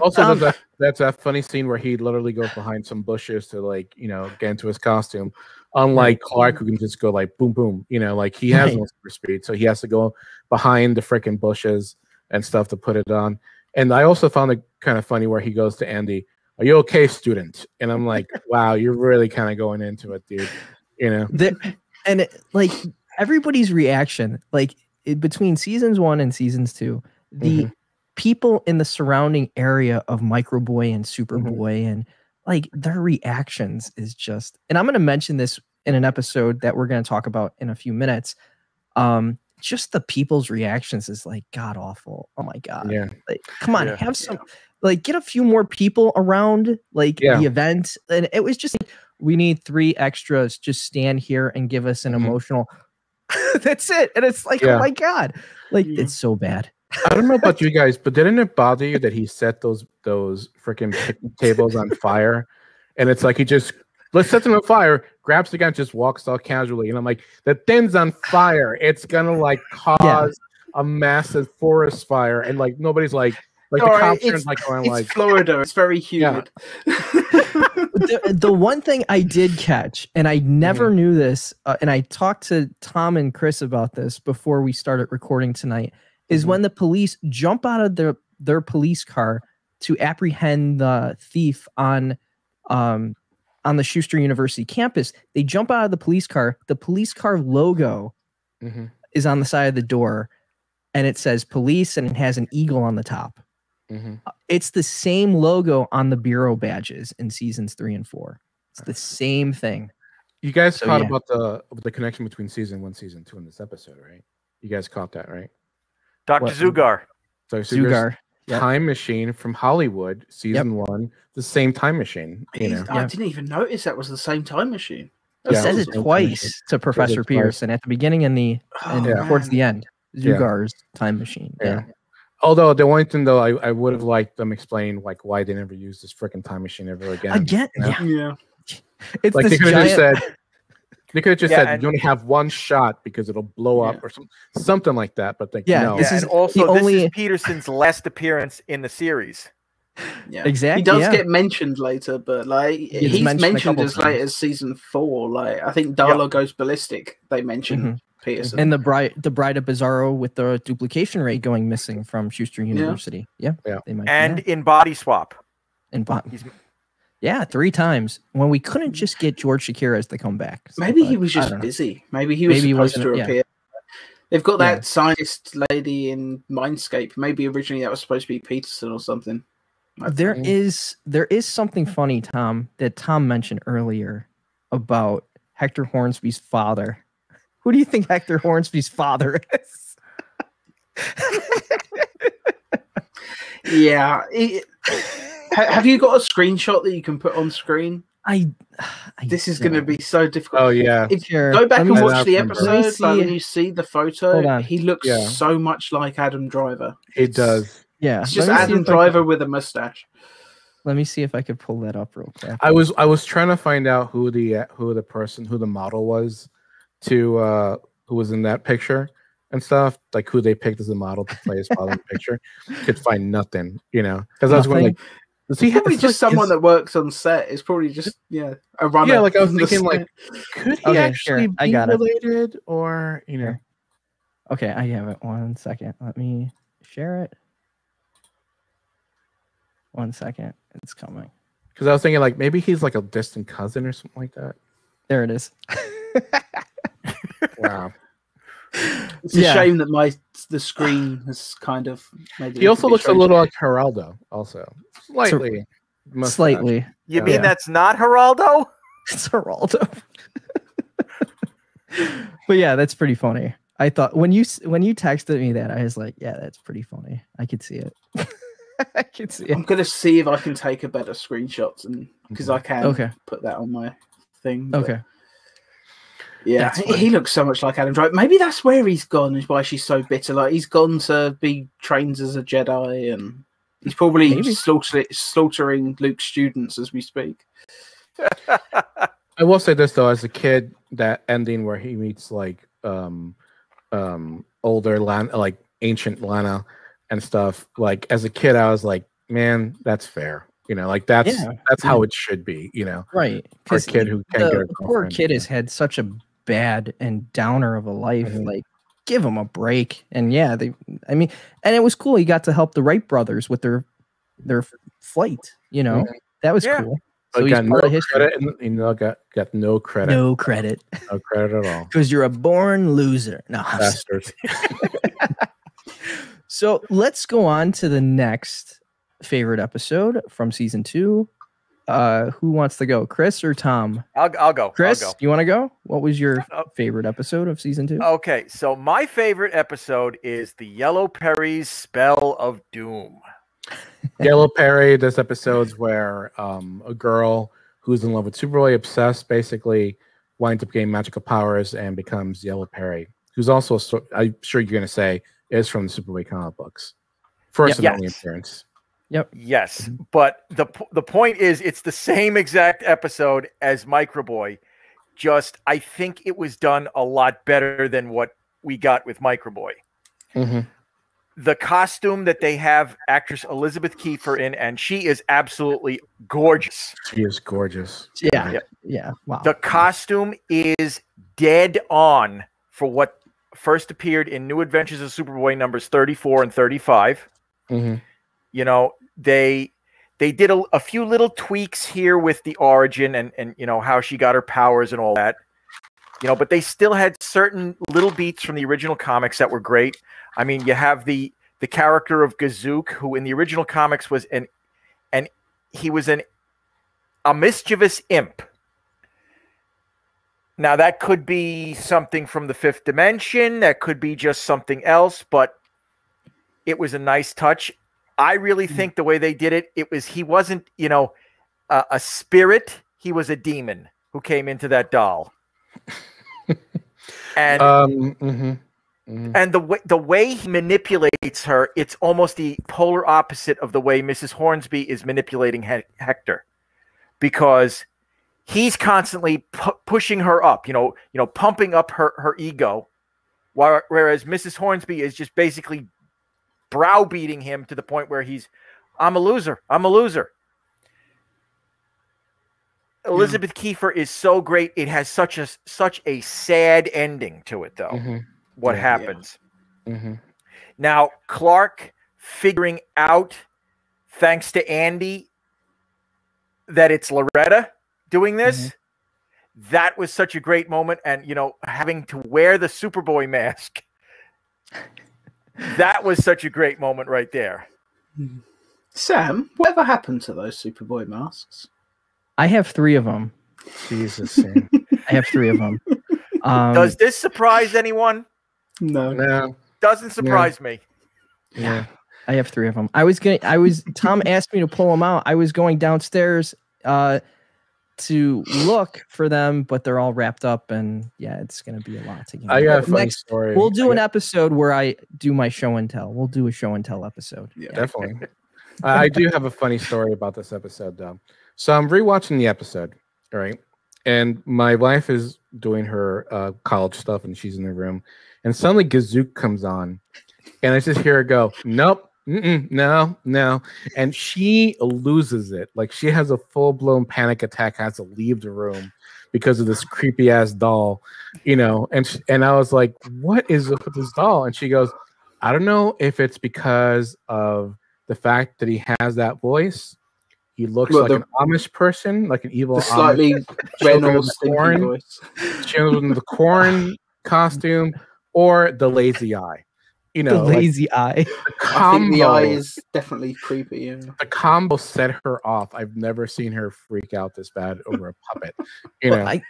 Also, that's that funny scene where he literally goes behind some bushes to, like, you know, get into his costume. Unlike Clark, who can just go like boom, boom, you know, like he has no super speed, so he has to go behind the freaking bushes and stuff to put it on. And I also found it kind of funny where he goes to Andy, "Are you okay, student?" And I'm like, wow, you're really kind of going into it, dude. You know, like everybody's reaction, like between seasons 1 and seasons 2, the people in the surrounding area of Microboy and Superboy and like their reactions is just, and I'm going to mention this in an episode that we're going to talk about in a few minutes. Just the people's reactions is like god awful. Oh my god. Like, come on, have some, like, get a few more people around like the event. And it was just like, we need 3 extras. Just stand here and give us an emotional. That's it. And it's like, oh my god, like it's so bad. I don't know about you guys, but didn't it bother you that he set those freaking picnic tables on fire? And it's like he just set them on fire, grabs the gun, just walks off casually. And I'm like, the thing's on fire. It's gonna like cause a massive forest fire, and like nobody's like the cops are like going it's like Florida. It's very humid. The one thing I did catch, and I never knew this, and I talked to Tom and Chris about this before we started recording tonight, is when the police jump out of their police car to apprehend the thief on the Schuster University campus. They jump out of the police car. The police car logo is on the side of the door, and it says police, and it has an eagle on the top. It's the same logo on the bureau badges in seasons 3 and 4. It's the same thing. You guys caught about the connection between season 1, season 2 in this episode, right? You guys caught that, right? Dr. Zugar. So Zugar. Time machine from Hollywood, season 1, the same time machine. You know, I didn't even notice that was the same time machine. It says it twice to Professor Pearson at the beginning and towards the end. Zugar's time machine. Although the one thing though, I would have liked them explain like why they never use this freaking time machine ever again. Again, yeah. It's like this they could have just said, They could have just said you only have one shot because it'll blow up or something like that. But no. This is and also this is Peterson's last appearance in the series. Yeah, exactly. He does get mentioned later, but like he's mentioned as late as season 4. Like I think Darla Goes Ballistic. They mentioned Peterson and the bride of Bizarro with the duplication rate going missing from Schuster University. Yeah. They might and in Body Swap. Yeah, 3 times when we couldn't just get George Shakiras to come back. So, maybe he was just busy. Maybe he was supposed to appear. They've got that scientist lady in Mindscape. Maybe originally that was supposed to be Peterson or something. There is something funny, Tom, that Tom mentioned earlier about Hector Hornsby's father. Who do you think Hector Hornsby's father is? Yeah. Have you got a screenshot that you can put on screen? This is going to be so difficult. Oh yeah. If you go back and watch the episode, like when you see the photo, he looks so much like Adam Driver. It does. Yeah, it's just Adam Driver with a mustache. Let me see if I could pull that up real quick. I was trying to find out who the model was who was in that picture and stuff, like who they picked as a model to play his father in the picture. Could find nothing, because I was going like, does he probably just someone that works on set? It's probably just a runner. Yeah, like I was thinking, like, could he actually be related, or Okay, I have it. 1 second. Let me share it. 1 second. It's coming. Because I was thinking, like, maybe he's like a distant cousin or something like that. There it is. Wow. It's a shame that the screen has kind of made it. He also looks a little like Geraldo, also. Slightly. You mean that's not Geraldo? It's Geraldo. But yeah, that's pretty funny. I thought when you texted me that, I was like, yeah, that's pretty funny. I could see it. I can see it. I'm gonna see if I can take a better screenshots, and because I can put that on my thing. Okay. Yeah, he looks so much like Adam Driver. Maybe that's where he's gone, is why she's so bitter. Like he's gone to be trained as a Jedi, and he's probably slaughtering Luke's students as we speak. I will say this though, as a kid, that ending where he meets like older Lana, like ancient Lana and stuff, like as a kid I was like, man, that's fair. Like that's how it should be, right? For a kid who can't get a poor kid has had such a bad and downer of a life. Like, give him a break. And and it was cool. He got to help the Wright brothers with their flight. That was cool. So he's part of history. Got no credit. No credit. No credit at all. Because you're a born loser. No, bastard. So let's go on to the next favorite episode from season 2. Who wants to go, Chris or Tom? I'll go. Chris, you want to go? What was your favorite episode of season 2? Okay, so my favorite episode is the Yellow Perry's Spell of Doom. Yellow Perry. This episode's where a girl who's in love with Superboy, obsessed, basically winds up getting magical powers and becomes Yellow Perry, who's also, I'm sure you're going to say, is from the Superboy comic books. First and only appearance. Yep. Yes, but the point is, it's the same exact episode as Microboy. Just, I think it was done a lot better than what we got with Microboy. The costume that they have actress Elizabeth Kiefer in, and she is absolutely gorgeous. She is gorgeous. Yeah. Wow. The costume is dead on for what first appeared in New Adventures of Superboy numbers 34 and 35. They did a few little tweaks here with the origin and how she got her powers and all that. But they still had certain little beats from the original comics that were great. I mean, you have the character of Gazook, who in the original comics was he was a mischievous imp. Now that could be something from the 5th dimension, that could be just something else, but it was a nice touch. I really think the way they did it, he wasn't, a spirit. He was a demon who came into that doll. And and the way he manipulates her, it's almost the polar opposite of the way Mrs. Hornsby is manipulating Hector, because he's constantly pushing her up, pumping up her ego, whereas Mrs. Hornsby is just basically browbeating him to the point where I'm a loser. I'm a loser. Elizabeth Kiefer is so great. It has such a sad ending to it, though. Mm-hmm. What happens? Yeah. Mm-hmm. Now, Clark figuring out, thanks to Andy, that it's Loretta doing this. Mm-hmm. That was such a great moment. And, having to wear the Superboy mask. That was such a great moment right there. Sam, whatever happened to those Superboy masks? I have 3 of them. Jesus, Sam. I have 3 of them. Does this surprise anyone? No. Doesn't surprise me. Yeah. I have 3 of them. Tom asked me to pull them out. I was going downstairs to look for them, but they're all wrapped up, and it's going to be a lot to get. I got a funny story. We'll do an episode where I do my show and tell. We'll do a show and tell episode. Yeah, definitely. I do have a funny story about this episode, though. So I'm rewatching the episode, all right? And my wife is doing her college stuff, and she's in the room, and suddenly Gazook comes on, and I just hear her go, "Nope. No," and she loses it. Like, she has a full-blown panic attack, has to leave the room because of this creepy ass doll, and I was like, "What is up with this doll?" And she goes, "I don't know if it's because of the fact that he has that voice. He looks like an Amish person, like an evil slightly Reynolds voice, children with the corn costume, or the lazy eye." The lazy eye. I think the eye is definitely creepy. Yeah. The combo set her off. I've never seen her freak out this bad over a puppet. I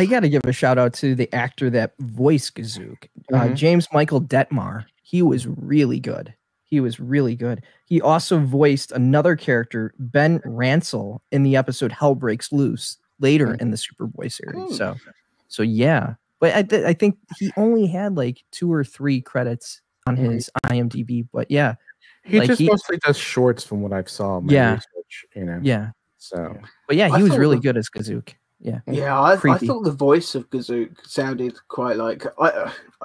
got to give a shout out to the actor that voiced Gazook, James Michael Detmar. He was really good. He also voiced another character, Ben Ransel, in the episode Hell Breaks Loose later in the Superboy series. So yeah. But I think he only had like 2 or 3 credits on his IMDb. But yeah, he mostly does shorts from what I've saw. Research, Yeah. So, but yeah, he was really good as Gazook. Yeah. Yeah, I thought the voice of Gazook sounded quite like.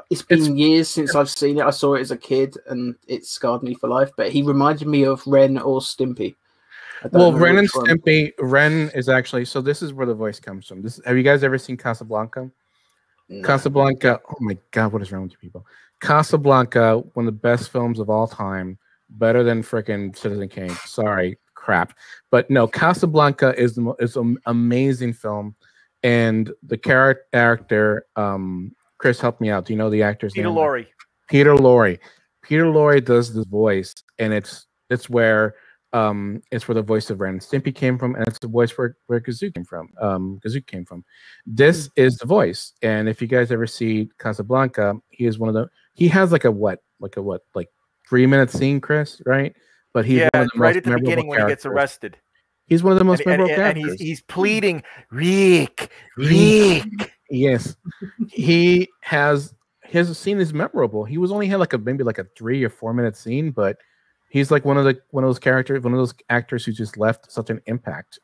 It's been years since I've seen it. I saw it as a kid, and it scarred me for life. But he reminded me of Ren or Stimpy. Well, Ren and Stimpy. Ren is actually. So this is where the voice comes from. Have you guys ever seen Casablanca? No. Casablanca, oh my God, what is wrong with you people? Casablanca, one of the best films of all time, better than freaking Citizen Kane. Sorry, crap. But no, Casablanca is an amazing film. And the character, Chris, help me out. Do you know the actor's name? Peter Lorre. Peter Lorre does the voice, and it's where the voice of Ren and Stimpy came from, and it's the voice where Gazook came from. This is the voice, and if you guys ever see Casablanca, he has like a 3-minute scene, Chris, right? But he's one of the right at the beginning when he gets arrested. He's one of the most memorable characters. And he's pleading, Rick. Yes, his scene is memorable. He only had maybe a 3 or 4 minute scene, but he's like one of those characters, one of those actors who just left such an impact,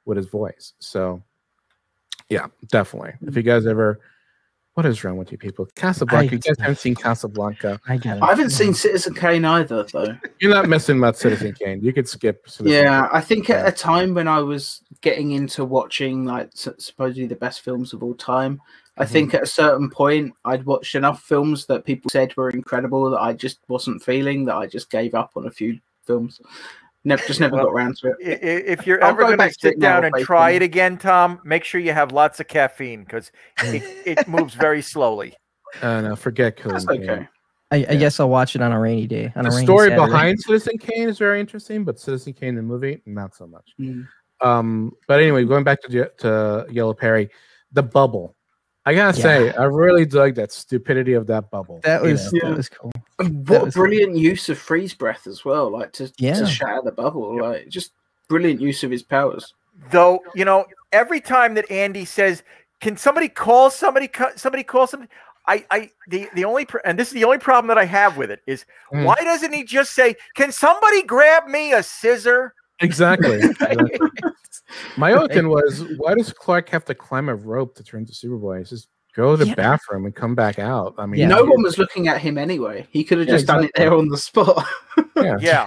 with his voice. So, yeah, definitely. If you guys ever, what is wrong with you people? Casablanca. You guys haven't seen Casablanca. I haven't seen Citizen Kane either, though. You're not missing about Citizen Kane. You could skip. Kane. I think at a time when I was getting into watching supposedly the best films of all time, I think at a certain point I'd watched enough films that people said were incredible that I just wasn't feeling, that I just gave up on a few films. Never got around to it. If you're ever going to sit down and try it again, Tom, make sure you have lots of caffeine because it moves very slowly. No, forget Killing. That's okay. I guess I'll watch it on a rainy day. The story behind Citizen Kane is very interesting, but Citizen Kane the movie, not so much. But anyway, going back to Yellow Perry, the bubble. I gotta say, I really dug that stupidity of that bubble. That was cool. What a brilliant use of freeze breath as well, to shatter the bubble. Just brilliant use of his powers. Though, every time that Andy says, "Can somebody call somebody? Somebody call somebody?" The only and this is the only problem that I have with it is why doesn't he just say, "Can somebody grab me a scissor?" Exactly. My other thing was, why does Clark have to climb a rope to turn to Superboy? It's just go to the bathroom and come back out. I mean, no one was looking at him anyway. He could have just done it there on the spot. Yeah.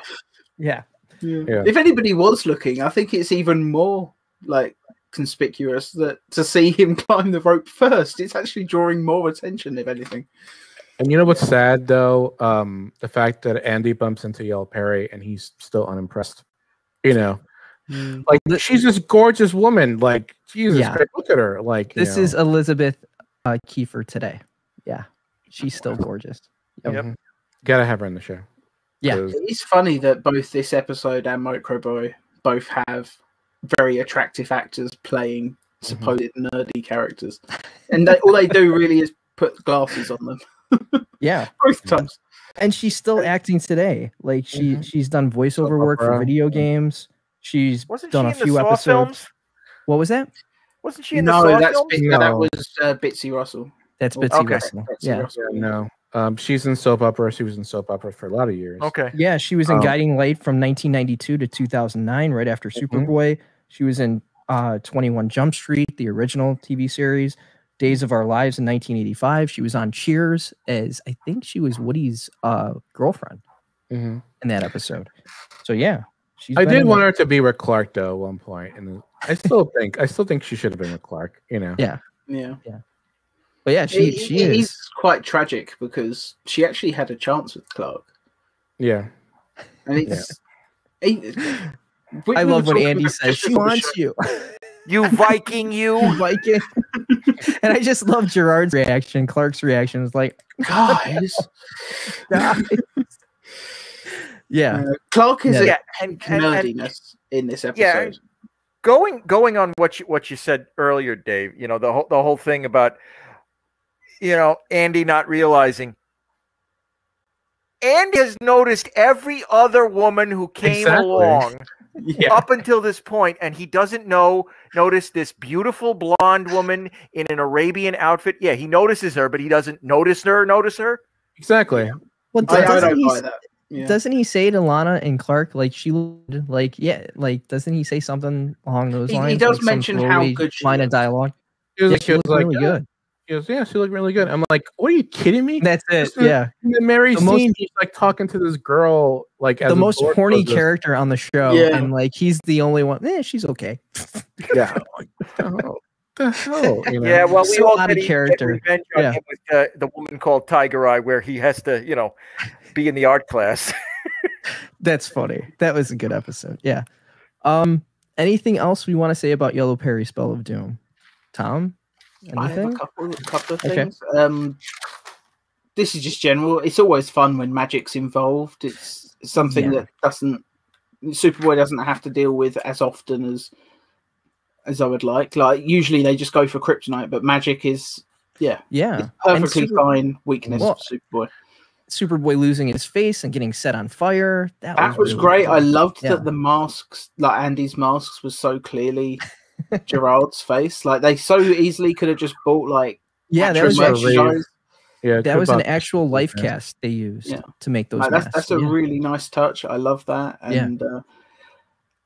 If anybody was looking, I think it's even more like conspicuous that to see him climb the rope first. It's actually drawing more attention, if anything. And you know what's sad though? The fact that Andy bumps into Yellow Perry and he's still unimpressed. You know, like she's this gorgeous woman. Like Jesus Christ, look at her. Like this is Elizabeth Kiefer today. Yeah, she's still gorgeous. Yep. Gotta have her on the show. Yeah, it's funny that both this episode and Microboy both have very attractive actors playing supposed nerdy characters, and all they do really is put glasses on them. Yeah, both times. And she's still acting today. Like she's done voiceover work for video games. She's done a few episodes. Films? What was that? Wasn't she in the Saw films? That was Bitsy Russell. That's Bitsy Russell. Russell. No. She's in soap opera. She was in soap opera for a lot of years. Okay. Yeah, she was in Guiding Light from 1992 to 2009, right after Superboy. She was in 21 Jump Street, the original TV series. Days of Our Lives in 1985. She was on Cheers as, I think she was Woody's girlfriend in that episode. So yeah, I did want her to be with Clark though at one point, and I still think she should have been with Clark. You know. Yeah. But yeah, she is. He's quite tragic because she actually had a chance with Clark. Yeah. And it's. I love when Andy says she wants you. You Viking, you Viking. And I just love Gerard's reaction. Clark's reaction is like, guys. Yeah. Clark is and nerdiness in this episode. Yeah, going on what you said earlier, Dave. You know, the whole thing about, you know, Andy not realizing. Andy has noticed every other woman who came along up until this point, and he doesn't notice this beautiful blonde woman in an Arabian outfit. Yeah, he notices her, but he doesn't notice her. Exactly. Well, doesn't he say to Lana and Clark, like, doesn't he say something along those lines? He does mention how good she line of dialogue. She looks really good. She goes, she looked really good. I'm like, what are you kidding me? That's it. Yeah. In the Mary scene, he's like talking to this girl, like as the most horny character on the show, and like he's the only one. She's okay. Yeah. What the hell? You know? Yeah. Well, we all get character. Revenge on him with the woman called Tiger Eye, where he has to, you know, be in the art class. That's funny. That was a good episode. Yeah. Anything else we want to say about Yellow Perry Spell of Doom? Tom? Anything? I have a couple of things. Okay. This is just general. It's always fun when magic's involved. It's something that Superboy doesn't have to deal with as often as I would like. Like usually they just go for kryptonite, but magic is it's perfectly fine weakness for Superboy. Superboy losing his face and getting set on fire. That was really great. Cool. I loved that the masks, like Andy's masks, was so clearly Gerard's face. Like they so easily could have just bought that was an actual life cast they used to make those masks. That's a really nice touch. I love that. And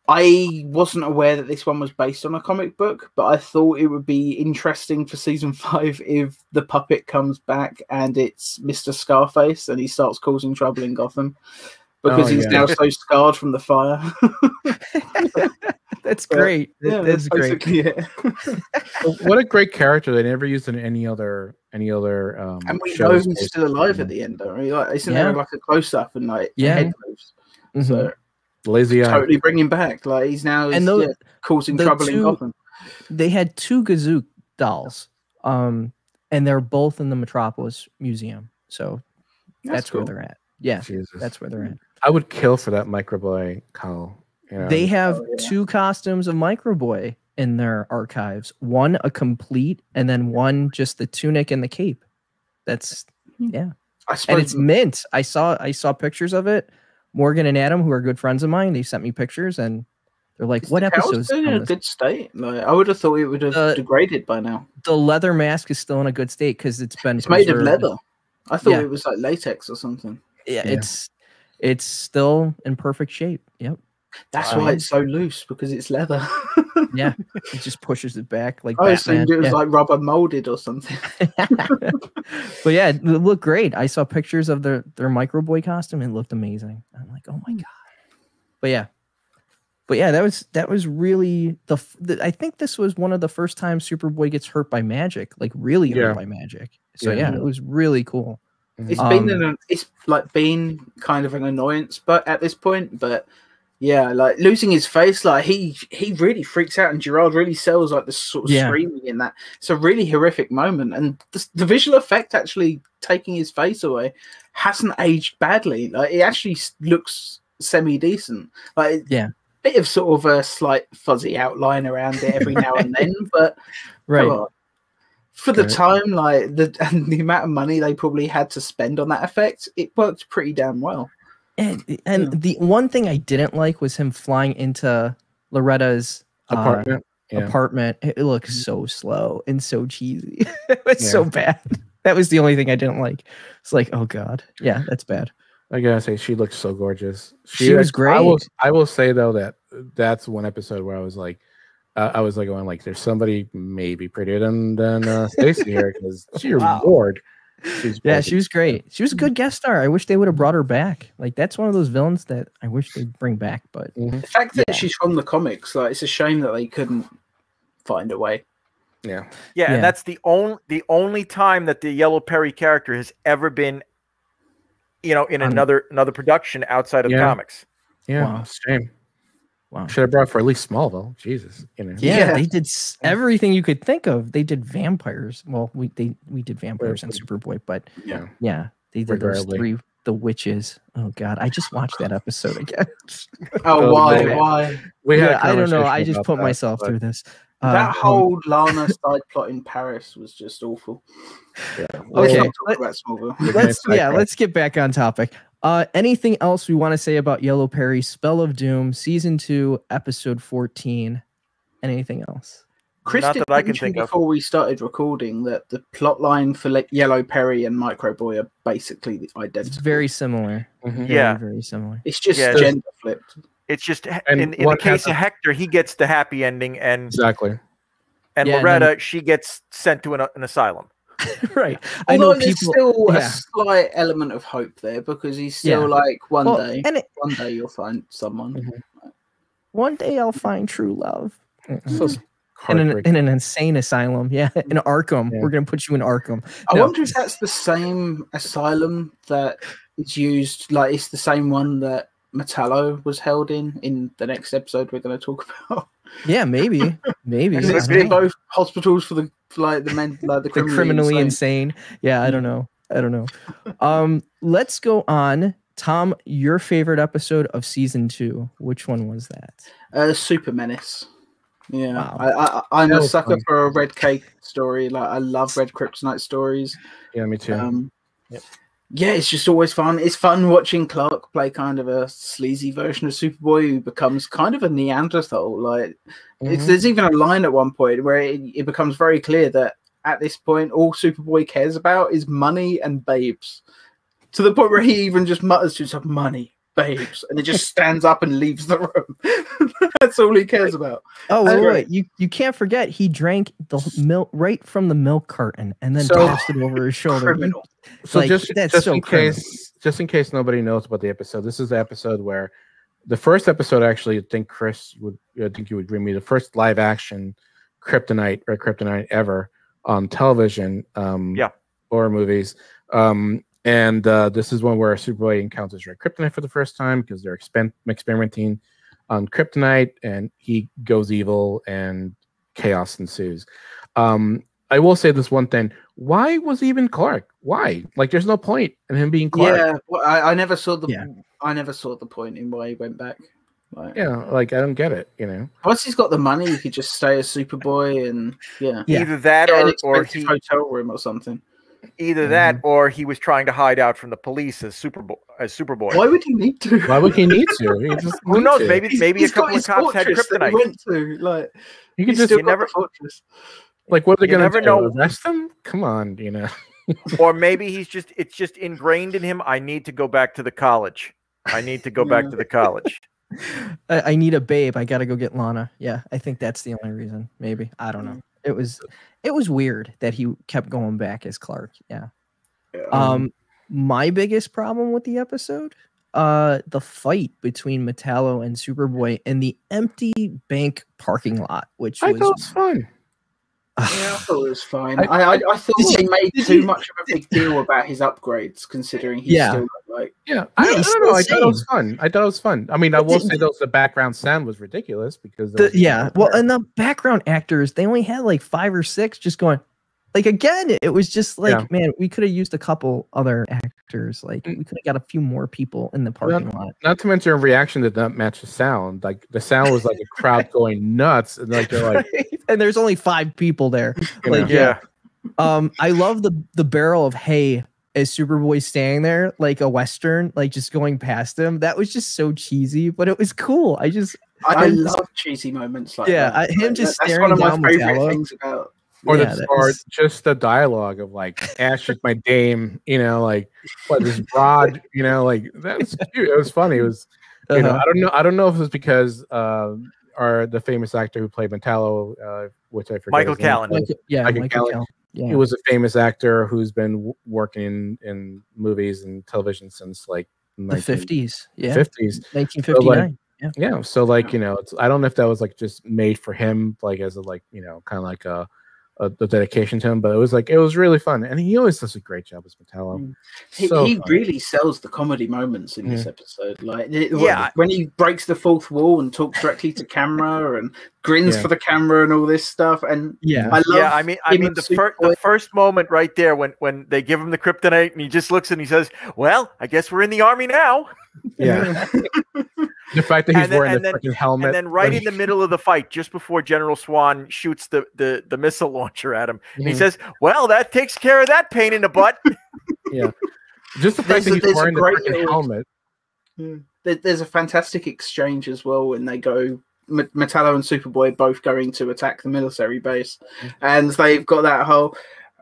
I wasn't aware that this one was based on a comic book, but I thought it would be interesting for season 5 if the puppet comes back and it's Mr. Scarface and he starts causing trouble in Gotham because he's now so scarred from the fire. That's great. That's great. Yeah. What a great character! They never used in any other. And we know he's still alive at the end, though. Right? Like, isn't there like a close up and like head moves? So lazy eye. Totally bring him back. Like he's now causing trouble in Gotham. They had 2 Gazook dolls, and they're both in the Metropolis Museum. So that's cool. Where they're at. Yeah, that's where they're at. I would kill for that Microboy cowl. You know? They have 2 costumes of Microboy in their archives. One a complete, and then one just the tunic and the cape. That's and it's mint. I saw pictures of it. Morgan and Adam, who are good friends of mine, they sent me pictures, and they're like, "What episodes?" In a good state. Like, I would have thought it would have degraded by now. The leather mask is still in a good state because it's made of leather. I thought it was like latex or something. Yeah, it's still in perfect shape. Yep. That's why it's so loose, because it's leather. Yeah, it just pushes it back like I Batman. assumed it was like rubber molded or something. But yeah, it looked great. I saw pictures of their Microboy costume and it looked amazing. I'm like, oh my god. But yeah, that was really I think this was one of the first times Superboy gets hurt by magic, like really hurt by magic. So yeah, it was really cool. It's been kind of an annoyance, but at this point, but yeah, like losing his face, like he really freaks out, and Gerard really sells like the sort of screaming in that. It's a really horrific moment, and the visual effect actually taking his face away hasn't aged badly. Like it actually looks semi decent. Like bit of sort of a slight fuzzy outline around it every now and then, but for the time, like the amount of money they probably had to spend on that effect, it worked pretty damn well. And the one thing I didn't like was him flying into Loretta's apartment. It looks so slow and so cheesy. It was so bad. That was the only thing I didn't like. It's like, oh god, yeah, that's bad. I gotta say, she looked so gorgeous. She was great. I will say though that's one episode where I was like going like, there's somebody maybe prettier than Stacey here, because she roared. She was great. She was a good guest star. I wish they would have brought her back. Like that's one of those villains that I wish they'd bring back. But the fact that she's from the comics, like it's a shame that they couldn't find a way. Yeah, and that's the only time that the Yellow Perry character has ever been, in another production outside of comics. Yeah, shame. Wow. Should have brought for at least Smallville. Jesus, Yeah, they did everything you could think of. They did vampires. Well, we did vampires and Superboy, but they did those three. The witches. Oh god, I just watched that episode again. Why? I don't know. I just put myself through this. That whole Lana side plot in Paris was just awful. Yeah. Okay. Let's get back on topic. Anything else we want to say about Yellow Perry, Spell of Doom, Season 2, Episode 14? Anything else? Chris did mention before we started recording that the plot line for Yellow Perry and Microboy are basically identical. It's very similar. Very similar. It's just gender flipped. It's just in the case of Hector, he gets the happy ending, and Loretta, she gets sent to an asylum. Right. Although there's still a slight element of hope there, because he's still like, one day you'll find someone. One day I'll find true love. In an insane asylum. Yeah, in Arkham. We're going to put you in Arkham. I wonder if that's the same asylum that is used, like it's the same one that Metallo was held in the next episode we're going to talk about. Yeah, maybe. They're both hospitals for the men, like the criminally insane. Yeah, I don't know. Let's go on. Tom, your favorite episode of season 2? Which one was that? Super Menace. Yeah, wow. I'm a sucker for a Red Cake story. Like I love Red Kryptonite stories. Yeah, me too. Yeah, it's just always fun. It's fun watching Clark play kind of a sleazy version of Superboy who becomes kind of a Neanderthal. Like, there's even a line at one point where it becomes very clear that at this point, all Superboy cares about is money and babes. To the point where he even just mutters to himself, money, babes, and it just stands up and leaves the room. That's all he cares about. Oh, wait. You can't forget he drank the milk right from the milk carton and then tossed it over his shoulder. Criminal. So like, just in case nobody knows about the episode, this is the episode where the first episode, actually, I think you would agree with me, the first live action Kryptonite ever on television, horror movies. And this is one where Superboy encounters Red Kryptonite for the first time because they're experimenting on Kryptonite, and he goes evil and chaos ensues. I will say this one thing. Why was he even Clark? Why? Like, there's no point in him being Clark. Yeah, well, I never saw the point in why he went back. Like, I don't get it. Once he's got the money, he could just stay as Superboy, and either that or he hotel room or something. Either that, or he was trying to hide out from the police as Superboy. Why would he need to? Who knows? Maybe a couple of cops had kryptonite. He went to, like, you can just fortress. Like, what are they going to do? Arrest him? Come on, Or maybe it's just ingrained in him. I need to go back to the college. I need a babe. I gotta go get Lana. Yeah, I think that's the only reason. Maybe I don't know. It was weird that he kept going back as Clark. Yeah. My biggest problem with the episode, the fight between Metallo and Superboy in the empty bank parking lot, which I thought was fun. Yeah, I thought it was fine. I thought they made too much of a big deal about his upgrades, considering he's still like. Yeah, I don't know. I thought it was fun. I mean, I will say the background sound was ridiculous because and the background actors, they only had like 5 or 6 just going. Like again, it was just like, man, we could have used a couple other actors. Like we could have got a few more people in the parking lot. Not to mention a reaction did not match the sound. Like the sound was like a crowd going nuts, and like they're like, and there's only 5 people there. Like I love the barrel of hay as Superboy standing there like a Western, like just going past him. That was just so cheesy, but it was cool. I love cheesy moments like that. Him just staring down. That's one of my favorite things about. Or just the dialogue of like Ash is my dame, you know, like what this broad, you know, like that's cute. It was funny. It was, you know, I don't know if it was because the famous actor who played Metallo, which I forget. Michael Callan. Michael Callan. Yeah. He was a famous actor who's been working in movies and television since like the 50s. Yeah. 50s. 1959. So, yeah. So like, you know, I don't know if that was like just made for him, like as a like, you know, kind of like a dedication to him, but it was really fun, and he always does a great job as Metallo. He really sells the comedy moments in this episode. Like, when he breaks the fourth wall and talks directly to camera and grins for the camera and all this stuff. And I mean, the first moment right there when they give him the kryptonite and he just looks and he says, "Well, I guess we're in the army now." Yeah. The fact that he's wearing the freaking helmet. And then right in the middle of the fight, just before General Swan shoots the missile launcher at him, and he says, "Well, that takes care of that pain in the butt." Yeah. Just the fact that he's wearing the freaking helmet. There's a fantastic exchange as well when they go, Metallo and Superboy both going to attack the military base. And they've got that whole,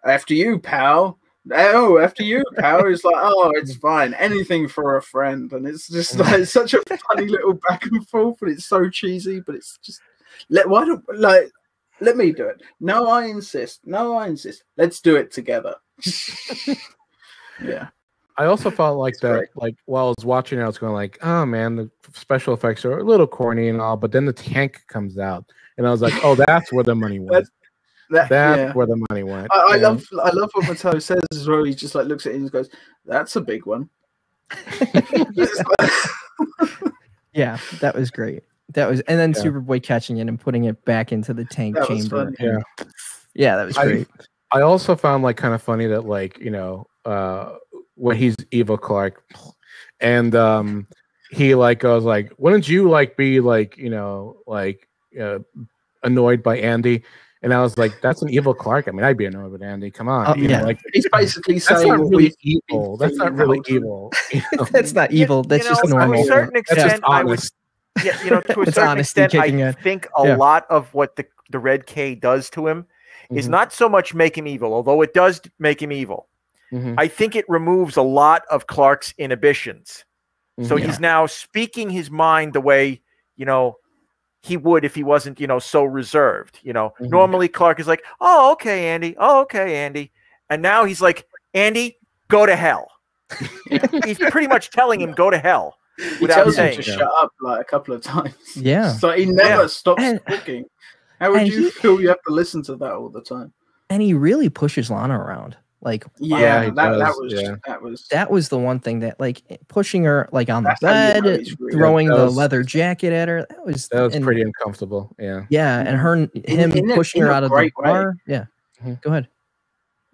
"After you, pal." "Oh, after you, pal." It's like, "Oh, it's fine. Anything for a friend." And it's just like such a funny little back and forth, and it's so cheesy, but it's just let me do it. No, I insist. No, I insist. Let's do it together. Yeah. I also felt like that, great. Like while I was watching it, I was going like, "Oh man, the special effects are a little corny and all," but then the tank comes out, and I was like, "Oh, that's where the money went." That's where the money went. I love what Metallo says as well. He just like looks at it and goes, "That's a big one." Yeah, that was great. And then Superboy catching it and putting it back into the tank chamber. Yeah, that was great. I also found like kind of funny that like, you know, when he's evil Clark, and he like goes like, "Wouldn't you like be like, you know, like annoyed by Andy?" And I was like, "That's an evil Clark. I mean, I'd be annoyed with Andy. Come on." You know, like, he's basically saying, "That's not really evil. That's not really evil." You know? That's not evil. That's just normal. To a certain extent, I would. Yeah, you know, to a certain extent, I think a lot of what the Red K does to him is not so much make him evil, although it does make him evil. I think it removes a lot of Clark's inhibitions. So he's now speaking his mind the way, you know, he would if he wasn't, you know, so reserved. You know, normally Clark is like, "Oh, okay, Andy. Oh, okay, Andy." And now he's like, "Andy, go to hell." He's pretty much telling him, "Go to hell." He tells him to shut up like a couple of times. Yeah. So he never stops talking. How would you feel you have to listen to that all the time? And he really pushes Lana around. Like, that was the one thing that, like, pushing her like on the bed, throwing the leather jacket at her. That was pretty uncomfortable. Yeah. Yeah, and him pushing her out of the car. Yeah. Go ahead.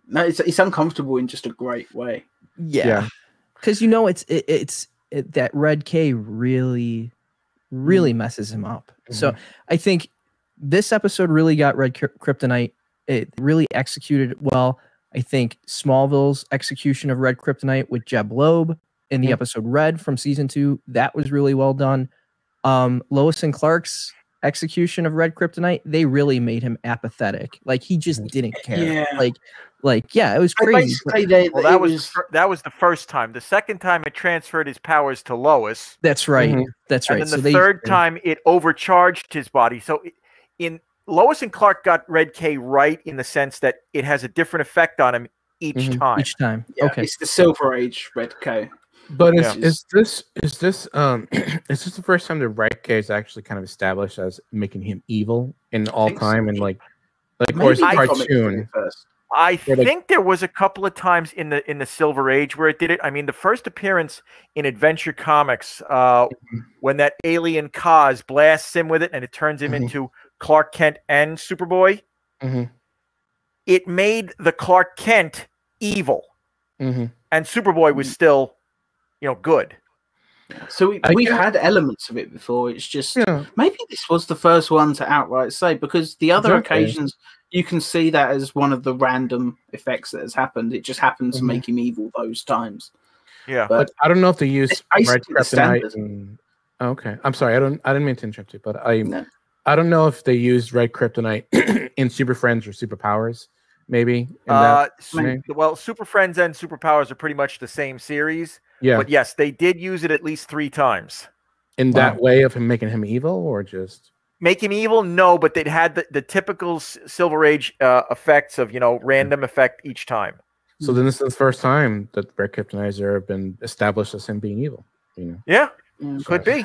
No, it's uncomfortable in just a great way. Yeah. Because you know it's that Red K really messes him up. So I think this episode really got Red Kryptonite. It really executed it well. I think Smallville's execution of Red Kryptonite with Jeb Loeb in the episode Red from season 2, that was really well done. Lois and Clark's execution of Red Kryptonite, they really made him apathetic. Like he just didn't care. Yeah. Like Like, yeah, it was crazy. That was the first time. The second time it transferred his powers to Lois. That's right. That's right. And then the third time it overcharged his body. So in Lois and Clark got Red K right in the sense that it has a different effect on him each time. Each time. Yeah, okay. It's the Silver Age Red K. But is this the first time the Red K is actually kind of established as making him evil in all time and like or is it cartoon? I think there was a couple of times in the Silver Age where it did it. I mean, the first appearance in Adventure Comics, when that alien Kaz blasts him with it and it turns him into Clark Kent and Superboy, it made the Clark Kent evil, and Superboy was still, good. So we've had elements of it before. It's just maybe this was the first one to outright say, because the other occasions you can see that as one of the random effects that has happened. It just happened to make him evil those times. Yeah, but I don't know if they used Red Kryptonite. Okay, I'm sorry. I didn't mean to interrupt you, but I don't know if they used Red Kryptonite in Super Friends or Superpowers. Maybe. Well, Super Friends and Superpowers are pretty much the same series. Yeah. But yes, they did use it at least 3 times. In that way of him making him evil, or just make him evil? No, but they had the typical Silver Age effects of random effect each time. So then this is the first time that Red Kryptonizer have been established as him being evil. Yeah, could be.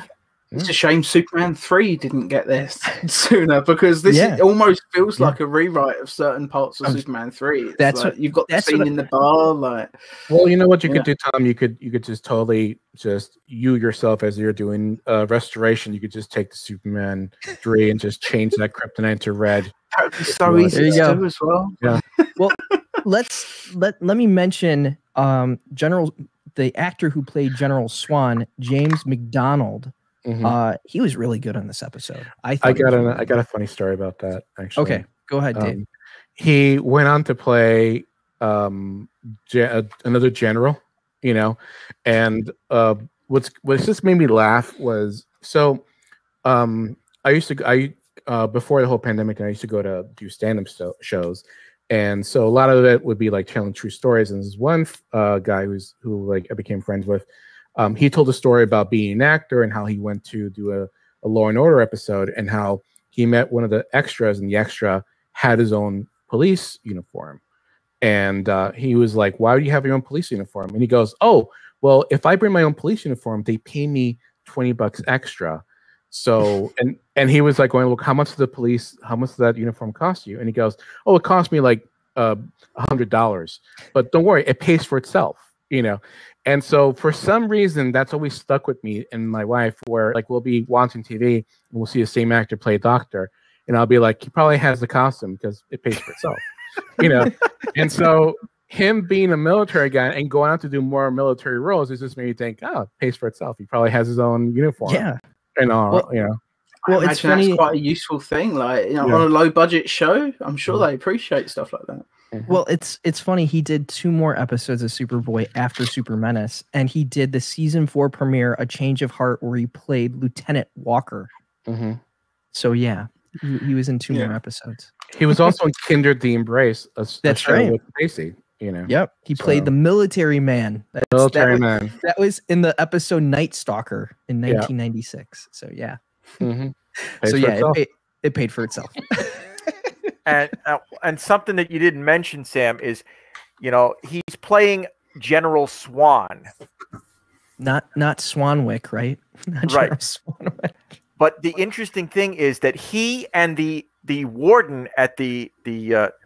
It's a shame Superman 3 didn't get there sooner, because this almost feels like a rewrite of certain parts of Superman 3. It's like, you've got the scene in the bar, Well, you know what you could do, Tom? You could just totally you yourself, as you're doing restoration, you could just take the Superman 3 and just change that kryptonite to red. That would be so easy to do as well. Yeah. Well, let me mention the actor who played General Swan, James McDonald. He was really good on this episode. I got a funny story about that, actually. Okay, go ahead, Dave. He went on to play another general, and what just made me laugh was I used to before the whole pandemic, I used to go to do stand-up shows, and so a lot of it would be like telling true stories. And there's one guy who I became friends with. He told a story about being an actor and how he went to do a Law and Order episode, and how he met one of the extras, and the extra had his own police uniform. And he was like, "Why do you have your own police uniform?" And he goes, "Oh, well, if I bring my own police uniform, they pay me $20 extra." So, and he was like going, "Look, how much does that uniform cost you?" And he goes, "Oh, it cost me like $100, but don't worry, it pays for itself." And so for some reason, that's always stuck with me and my wife, where we'll be watching TV and we'll see the same actor play a doctor, and I'll be like, he probably has the costume because it pays for itself, And so him being a military guy and going out to do more military roles, it just made me think, oh, it pays for itself. He probably has his own uniform. Yeah. And well, it's funny. That's quite a useful thing. On a low budget show, I'm sure they appreciate stuff like that. Well, it's funny. He did 2 more episodes of Superboy after Super Menace, and he did the season 4 premiere, A Change of Heart, where he played Lieutenant Walker. So yeah, he was in 2 more episodes. He was also in Kindred the Embrace. That's right. With Tracy, Yep. He played the military man. That was in the episode Night Stalker in 1996. So yeah. So yeah, it paid for itself. And something that you didn't mention, Sam, is he's playing General Swan, not Swanwick, right? Not right. Swanwick. But the interesting thing is that he and the warden at the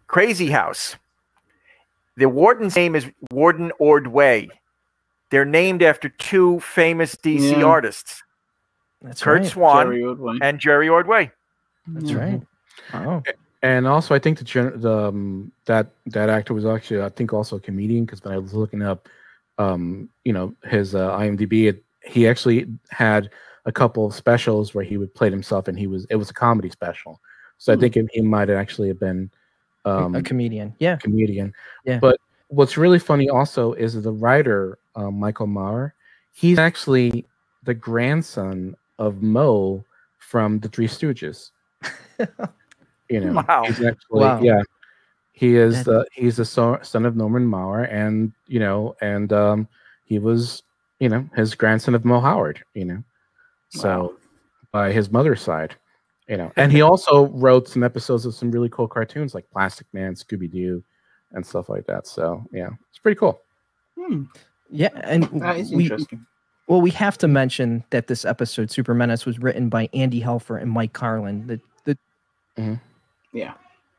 crazy house, the warden's name is Warden Ordway. They're named after 2 famous DC artists. That's Kurt right. Swan and Jerry Ordway. That's right. Oh. And also, I think that actor was actually, I think, also a comedian, because when I was looking up, his IMDb, he actually had a couple of specials where he would play himself, and it was a comedy special. So I think he might have actually been a comedian. Yeah. Comedian. Yeah. But what's really funny also is the writer, Michael Maher. He's actually the grandson of Moe from the Three Stooges. Wow. He's actually, he's the son of Norman Mauer, and he was his grandson of Mo Howard. So by his mother's side, and he also wrote some episodes of some really cool cartoons like Plastic Man, Scooby Doo, and stuff like that. So yeah, it's pretty cool. Yeah, and that is interesting. Well, we have to mention that this episode, Super Menace, was written by Andy Helfer and Mike Carlin.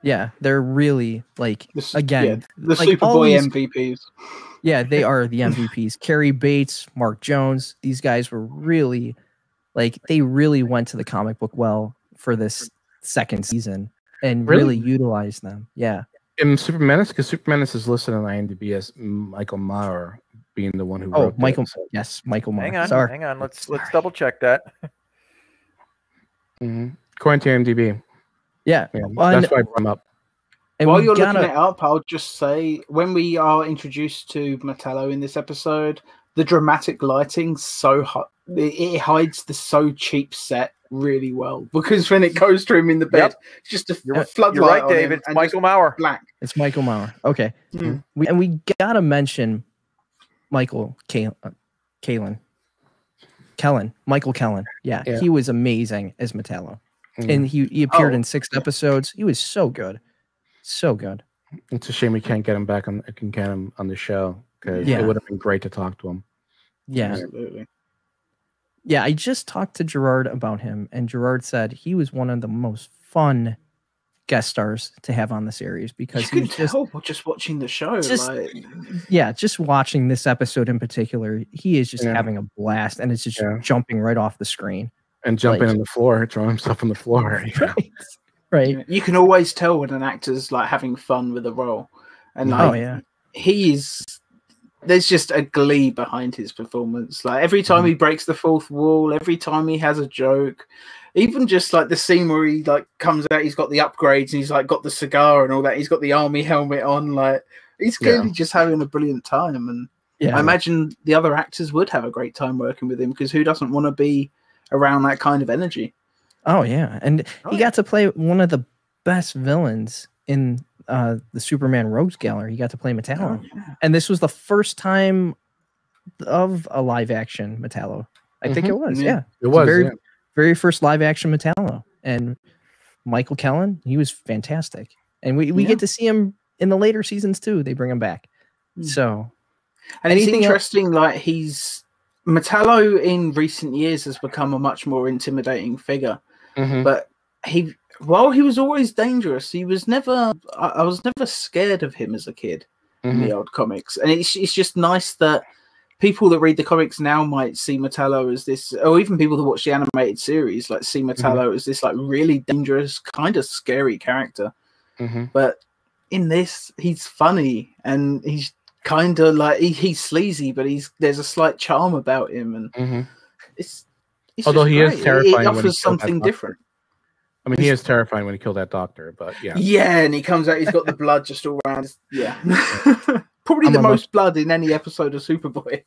Yeah, they're really the Superboy MVPs. Yeah, they are the MVPs. Carrie Bates, Mark Jones, these guys were really they really went to the comic book well for this second season and really utilized them. Yeah. In Super Menace, because Super Menace is listed on IMDb as Michael Mauer being the one who wrote Michael. Yes, Michael Mauer. Hang on. Let's double check that. According to IMDb. Yeah. Well, that's why I brought him up. And while you're looking it up, I'll just say, when we are introduced to Metallo in this episode, the dramatic lighting so hot, it hides the so cheap set really well, because when it goes to him in the bed, it's just a floodlight. You're right, David. It's Michael Mauer. Black. It's Michael Mauer. Okay. We gotta mention Michael Kellen. Michael Kellen. Yeah, he was amazing as Metallo. And he appeared in 6 episodes. He was so good. So good. It's a shame we can't get him back on the show, because it would have been great to talk to him. Yeah. Absolutely. Yeah, I just talked to Gerard about him, and Gerard said he was one of the most fun guest stars to have on the series, because you can tell just watching the show. Just watching this episode in particular, he is just having a blast, and it's just jumping right off the screen. And jumping on the floor, throwing himself on the floor. Right. You can always tell when an actor's having fun with a role. And there's just a glee behind his performance. Every time he breaks the fourth wall, every time he has a joke, even just the scene where he comes out, he's got the upgrades and he's got the cigar and all that. He's got the army helmet on. He's clearly just having a brilliant time. And I imagine the other actors would have a great time working with him, because who doesn't want to be around that kind of energy? Oh yeah, and he got to play one of the best villains in the Superman Rogues Gallery. He got to play Metallo, and this was the first time of a live action Metallo. I think it was. Yeah, it was very first live action Metallo, and Michael Kellen, he was fantastic, and we get to see him in the later seasons too. They bring him back. So, and it's interesting. Metallo in recent years has become a much more intimidating figure. But while he was always dangerous, I was never scared of him as a kid in the old comics. And it's just nice that people that read the comics now might see Metallo as this, or even people that watch the animated series, see Metallo as this really dangerous, kind of scary character. But in this, he's funny, and he's kind of he's sleazy, but there's a slight charm about him, and it's although he is terrifying, it offers something different. I mean, he is terrifying when he killed that doctor, but and he comes out, he's got the blood just all around. Probably the most blood in any episode of Superboy.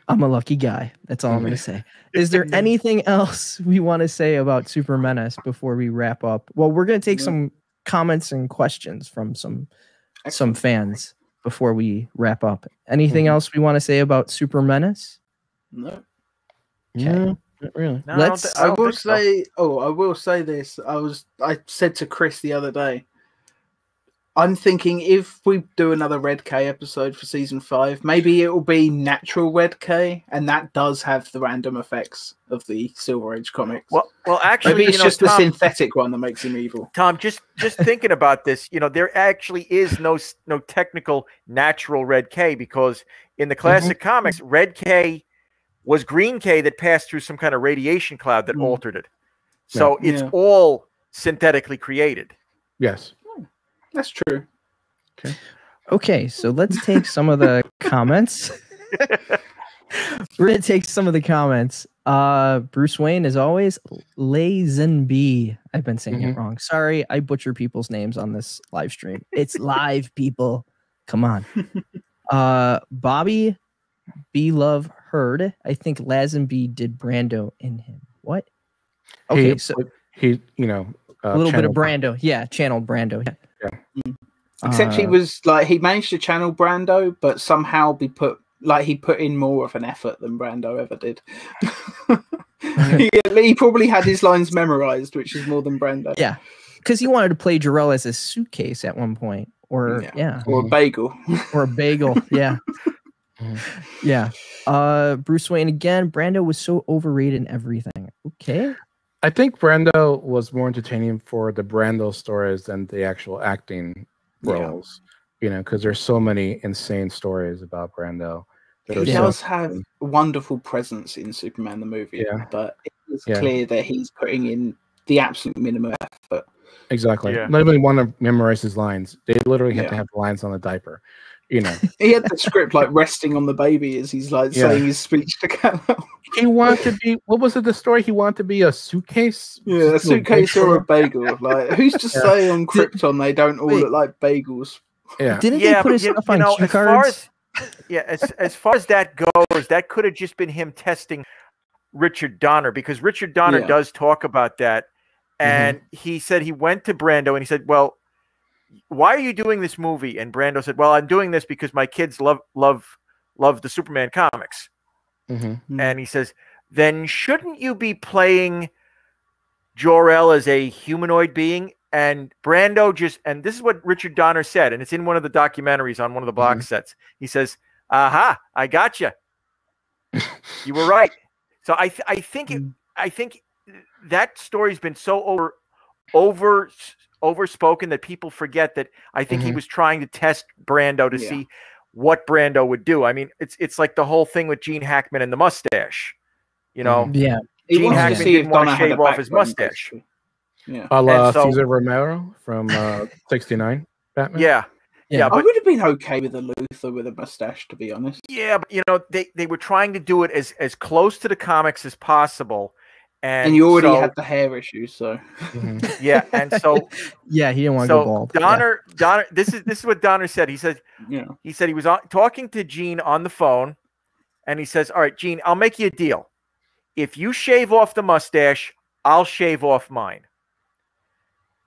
I'm a lucky guy. That's all I'm going to say. Is there anything else we want to say about Super Menace before we wrap up? Well, we're going to take some comments and questions from some fans before we wrap up. Anything else we want to say about Super Menace? No. Okay. No, not really. No, I will say this. I said to Chris the other day, I'm thinking if we do another Red K episode for season 5, maybe it will be natural Red K, and that does have the random effects of the Silver Age comics. Well, actually, maybe it's just the synthetic one that makes him evil. Tom, just thinking about this, there actually is no technical natural Red K, because in the classic comics, Red K was Green K that passed through some kind of radiation cloud that altered it. So it's all synthetically created. Yes. That's true. Okay, so let's take some of the comments. We're going to take some of the comments. Bruce Wayne, as always, Lazenby. I've been saying it wrong. Sorry, I butcher people's names on this live stream. It's live, people. Come on. Bobby B. Love Heard. I think Lazenby did Brando in him. What? Okay, he a little bit of Brando. Yeah, channeled Brando. Yeah. Except he was like, he managed to channel Brando, but somehow he put in more of an effort than Brando ever did. he probably had his lines memorized, which is more than Brando. Yeah, because he wanted to play Jarrell as a suitcase at one point, or or a bagel, Yeah, yeah. Bruce Wayne again. Brando was so overrated in everything. Okay. I think Brando was more entertaining for the Brando stories than the actual acting roles. You know, because there's so many insane stories about Brando. He does have a wonderful presence in Superman the movie, but it's clear that he's putting in the absolute minimum effort. Exactly. Not even want to memorize his lines. They literally have to have lines on the diaper. You know, he had the script like resting on the baby as he's like saying his speech to Kal-El. He wanted to be, what was it, the story? He wanted to be a suitcase? Yeah, a suitcase or a bagel. Like, who's to say on Krypton they don't all look like bagels? Yeah. Didn't they put his stuff on cue cards? As far as that goes, that could have just been him testing Richard Donner, because Richard Donner does talk about that. And he said he went to Brando and he said, well, why are you doing this movie? And Brando said, well, I'm doing this because my kids love the Superman comics. And he says, then shouldn't you be playing Jor-El as a humanoid being? And Brando and this is what Richard Donner said, and it's in one of the documentaries on one of the box sets. He says, aha, I got you. You were right. So I think that story's been so overspoken that people forget that I think he was trying to test Brando to see what Brando would do. I mean, it's like the whole thing with Gene Hackman and the mustache. You know, Gene Hackman didn't want to shave off his mustache. Cesar Romero from '69 Batman. Yeah, I would have been okay with a Luthor with a mustache, to be honest. Yeah, but you know, they were trying to do it as close to the comics as possible. And you already had the hair issue, so yeah, and so he didn't want to go bald. Donner, this is what Donner said. He said he was talking to Gene on the phone, and he says, "All right, Gene, I'll make you a deal. If you shave off the mustache, I'll shave off mine."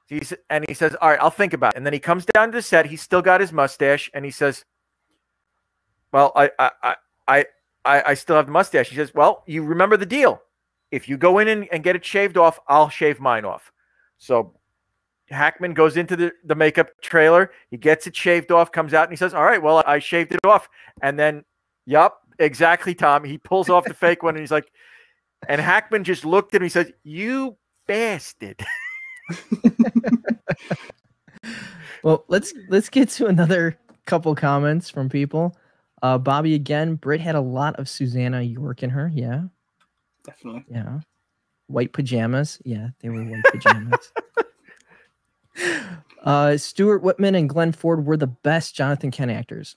He says, "All right, I'll think about it." And then he comes down to the set. He's still got his mustache, and he says, "Well, I still have the mustache." He says, "Well, you remember the deal. If you go in and get it shaved off, I'll shave mine off." So Hackman goes into the makeup trailer. He gets it shaved off, comes out, and he says, "All right, well, I shaved it off." And then, yup, exactly, Tom. He pulls off the fake one, and he's like, and Hackman just looked at him. He says, "You bastard." Well, let's get to another couple comments from people. Bobby again. Britt had a lot of Susanna York in her. Yeah. Definitely. Yeah. White pajamas. Yeah, they were white pajamas. Stuart Whitman and Glenn Ford were the best Jonathan Kent actors.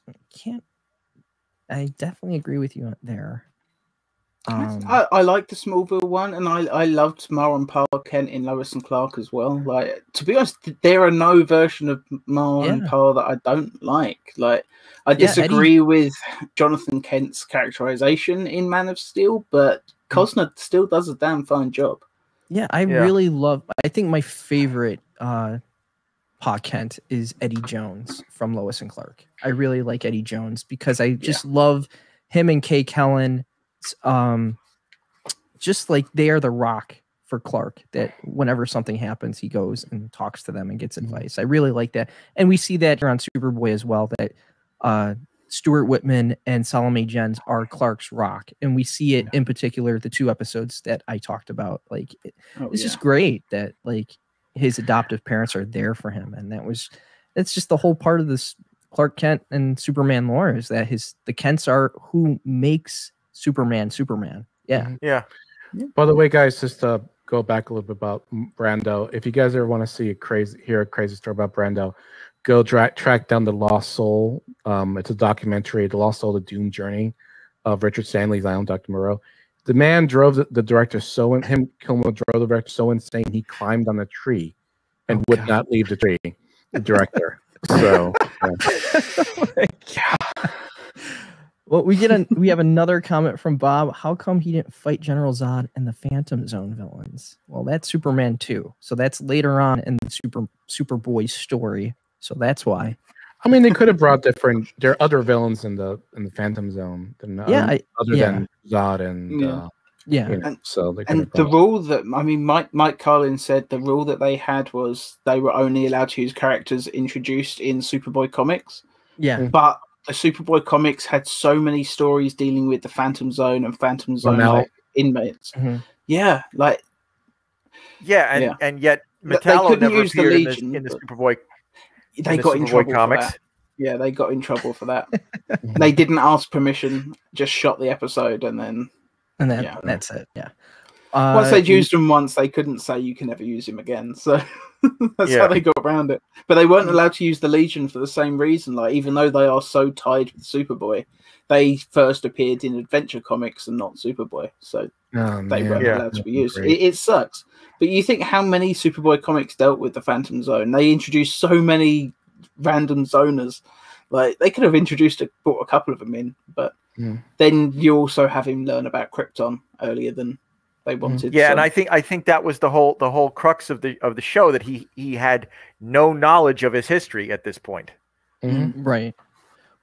I definitely agree with you there. I like the Smallville one, and I loved Mar and Par Kent in Lois and Clark as well. Like, to be honest, there are no version of Mar and Par that I don't like. Like, I disagree with Jonathan Kent's characterization in Man of Steel, but Cosner still does a damn fine job. Yeah, I really love. I think my favorite Pa Kent is Eddie Jones from Lois and Clark. I really like Eddie Jones because I just love him and Kay Kellen. Just like they are the rock for Clark, that whenever something happens, he goes and talks to them and gets advice. I really like that. And we see that here on Superboy as well, that Stuart Whitman and Salome Jens are Clark's rock. And we see it in particular, the 2 episodes that I talked about. Like, it's just great that like his adoptive parents are there for him. And it's just the whole part of this Clark Kent and Superman lore is that the Kents are who makes Superman. Yeah. By the way, guys, just to go back a little bit about Brando, if you guys ever want to hear a crazy story about Brando, go track down The Lost Soul. It's a documentary, The Lost Soul, The Doom Journey of Richard Stanley's on Dr. Moreau. The man drove the director Kilmer drove the director so insane he climbed on a tree and would not leave the tree. The director. So oh my God. Well, we have another comment from Bob. How come he didn't fight General Zod and the Phantom Zone villains? Well, that's Superman 2. So that's later on in the Superboy story. So that's why. I mean, they could have brought different. There are other villains in the Phantom Zone than other than Zod and so they and the rule that Mike Carlin said the rule that they had was they were only allowed to use characters introduced in Superboy comics. Yeah, but the Superboy comics had so many stories dealing with the Phantom Zone and Phantom Zone inmates. Mm-hmm. Yeah, like and yet Metallo never appeared in the Superboy. They got in trouble for that. Yeah, they got in trouble for that. They didn't ask permission, just shot the episode, and then that's it. Yeah. Once they'd used him once, they couldn't say you can never use him again. So that's how they got around it. But they weren't allowed to use the Legion for the same reason. Like, even though they are so tied with Superboy, they first appeared in Adventure Comics and not Superboy. So they weren't allowed to be used. It sucks. But you think how many Superboy comics dealt with the Phantom Zone? They introduced so many random zoners. Like, they could have brought a couple of them in, but then you also have him learn about Krypton earlier than they wanted. Yeah, so. And I think that was the whole crux of the show, that he had no knowledge of his history at this point. Right.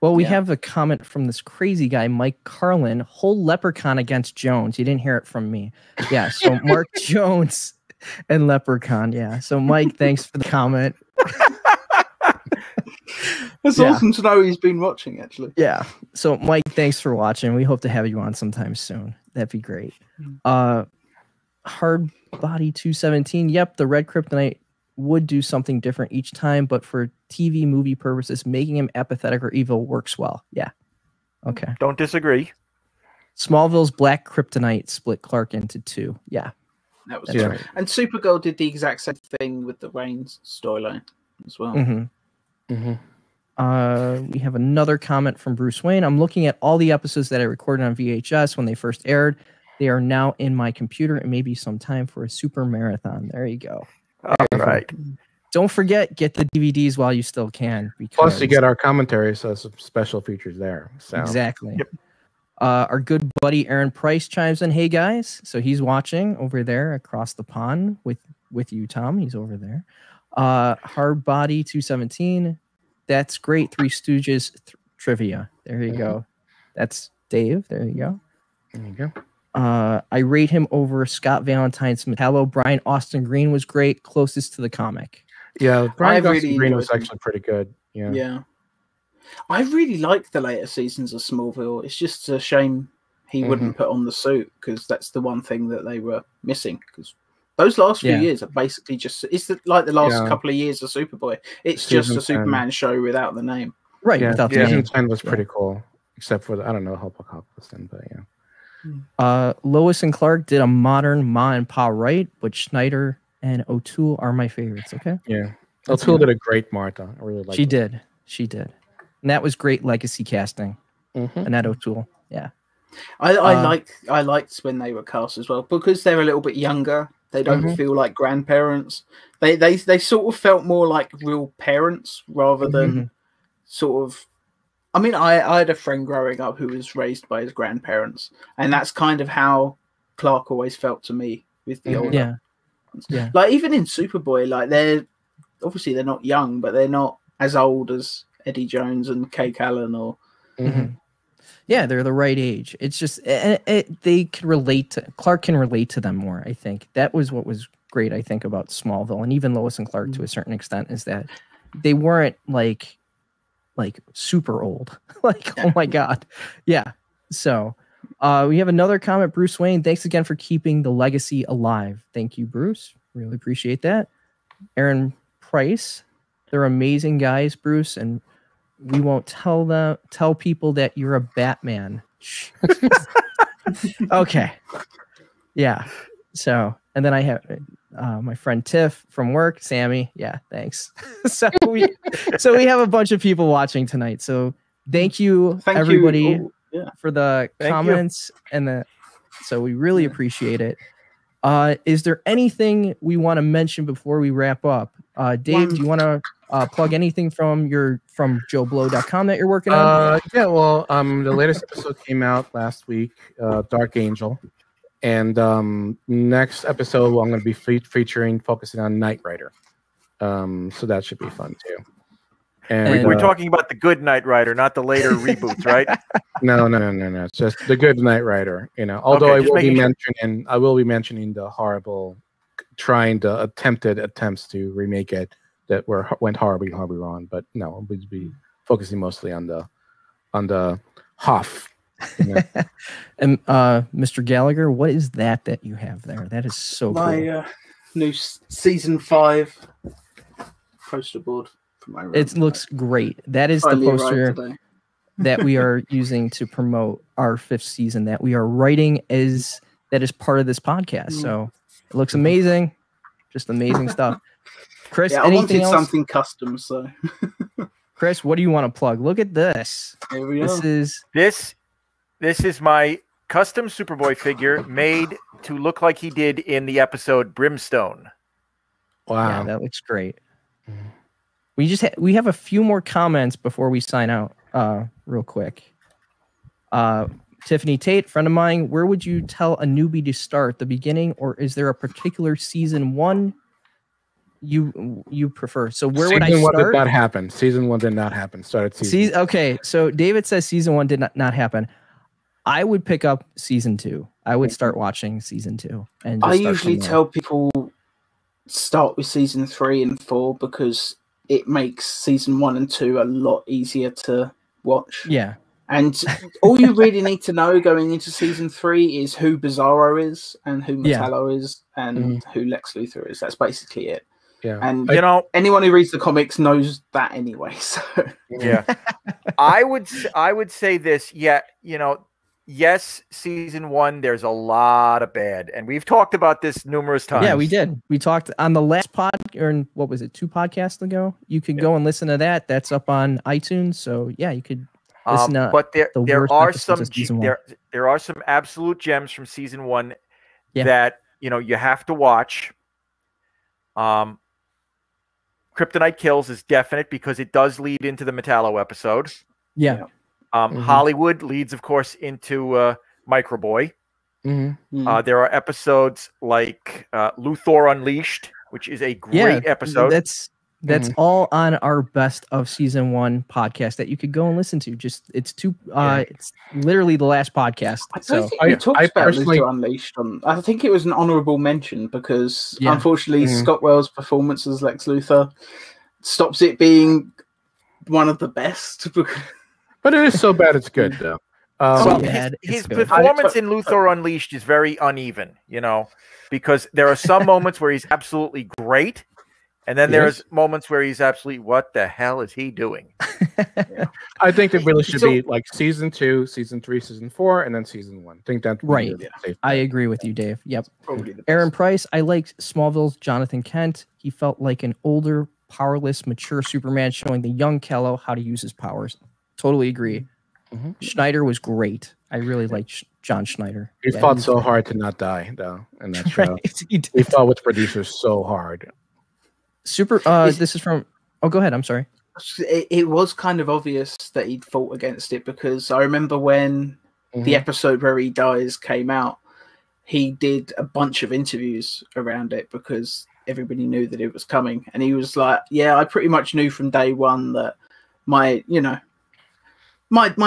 Well, we have a comment from this crazy guy, Mike Carlin. Whole Leprechaun against Jones. You didn't hear it from me. Yeah. So Mark Jones and Leprechaun. Yeah. So Mike, thanks for the comment. It's awesome to know he's been watching, actually. Yeah. So Mike, thanks for watching. We hope to have you on sometime soon. That'd be great. Hard Body 217. Yep, the Red Kryptonite would do something different each time, but for TV movie purposes, making him apathetic or evil works well. Yeah. Okay. Don't disagree. Smallville's Black Kryptonite split Clark into two. Yeah. That was right. And Supergirl did the exact same thing with the Reigns storyline as well. We have another comment from Bruce Wayne. I'm looking at all the episodes that I recorded on VHS when they first aired. They are now in my computer. It may be some time for a super marathon. There you go. All right. Don't forget, get the DVDs while you still can. Plus, you get our commentary, so some special features there. So. Exactly. Yep. Our good buddy Aaron Price chimes in. Hey guys, so he's watching over there across the pond with you, Tom. He's over there. Hard Body 217. That's great. Three Stooges trivia. There you go. That's Dave. There you go. There you go. I rate him over Scott Valentine's Metallo. Brian Austin Green was great, closest to the comic. Yeah, Brian Austin Green was actually pretty good. Yeah. I really like the later seasons of Smallville. It's just a shame he wouldn't put on the suit, because that's the one thing that they were missing. Because those last few years are basically just like the last couple of years of Superboy. It's just a Superman show without the name. Right. Without the name. Season 10 was pretty cool, except for I don't know how was in, but Lois and Clark did a modern Ma and Pa right, but Schneider and O'Toole are my favorites. Okay. Yeah. O'Toole did a great Martha. I really liked it. She did. And that was great legacy casting. Annette O'Toole. Yeah. I liked when they were cast as well, because they're a little bit younger. They don't feel like grandparents. They sort of felt more like real parents rather than sort of. I mean, I had a friend growing up who was raised by his grandparents, and that's kind of how Clark always felt to me with the older. Yeah. Like, even in Superboy, like, they're not young, but they're not as old as Eddie Jones and Kay Callan or. Yeah, they're the right age. It's just they can relate to Clark can relate to them more. I think that was what was great. I think about Smallville and even Lois and Clark to a certain extent is that they weren't like super old. Like, oh my god, yeah. So we have another comment, Bruce Wayne. Thanks again for keeping the legacy alive. Thank you, Bruce. Really appreciate that. Aaron Price, they're amazing guys, Bruce, and we won't tell people that you're a Batman. Okay. Yeah. So, and then I have my friend Tiff from work, Sammy. Yeah, thanks. so we have a bunch of people watching tonight. So thank you everybody for the comments so we really appreciate it. Is there anything we want to mention before we wrap up? Dave, do you want to plug anything from JoeBlow.com that you're working on? Yeah, well, the latest episode came out last week, Dark Angel. And next episode, I'm going to be focusing on Knight Rider. So that should be fun too. And we're talking about the good Knight Rider, not the later reboots, right? No. It's just the good Knight Rider. Although okay, I will be mentioning the horrible, attempted attempts to remake it that went horribly wrong. But no, I'll be focusing mostly on the Hoff. And Mr. Gallagher, what is that you have there? That is so cool. My new season 5 poster board for my room. It looks great. That is the poster that we are using to promote our 5th season that we are writing that is part of this podcast. So it looks amazing. Just amazing stuff. Chris, I wanted something custom, so Chris, what do you want to plug? Look at this. Here we go. This is my custom Superboy figure made to look like he did in the episode Brimstone. Wow. Yeah, that looks great. We have a few more comments before we sign out real quick. Tiffany Tate, friend of mine, where would you tell a newbie to start? The beginning, or is there a particular season 1 you prefer? So where would I start? Season 1 did not happen. Season 1 did not happen. Started season. Okay, so David says season 1 did not happen. I would pick up season 2. I would start watching season 2. And I usually tell people start with season 3 and 4 because it makes season 1 and 2 a lot easier to watch. Yeah. And all you really need to know going into season 3 is who Bizarro is and who Metallo is and who Lex Luthor is. That's basically it. Yeah. And anyone who reads the comics knows that anyway. So yeah. I would say this, yes, season 1, there's a lot of bad. And we've talked about this numerous times. Yeah, we did. We talked on the last or what was it, 2 podcasts ago? You could go and listen to that. That's up on iTunes. So yeah, you could listen to but there are some absolute gems from season 1 that you have to watch. Kryptonite Kills is definite because it does lead into the Metallo episode. Yeah. Hollywood leads, of course, into Microboy. There are episodes like Luthor Unleashed, which is a great episode. That's all on our Best of Season 1 podcast that you could go and listen to. It's literally the last podcast. I talked about Luthor Unleashed. I think it was an honorable mention because unfortunately Scott Wells' performance as Lex Luthor stops it being one of the best. But it is so bad it's good though. His performance in Luthor Unleashed is very uneven, because there are some moments where he's absolutely great. And then there's moments where he's absolutely, what the hell is he doing? I think it really should be like season 2, season 3, season 4, and then season 1. I think that's right. Safe. I agree with you, Dave. Yep. Aaron Price, I liked Smallville's Jonathan Kent. He felt like an older, powerless, mature Superman showing the young Kal-El how to use his powers. Totally agree. Schneider was great. I really liked John Schneider. He fought so hard to not die, though, in that show. He fought with producers so hard. This is from. Oh, go ahead. I'm sorry. It was kind of obvious that he'd fought against it because I remember when the episode where he dies came out, he did a bunch of interviews around it because everybody knew that it was coming, and he was like, "Yeah, I pretty much knew from day one that my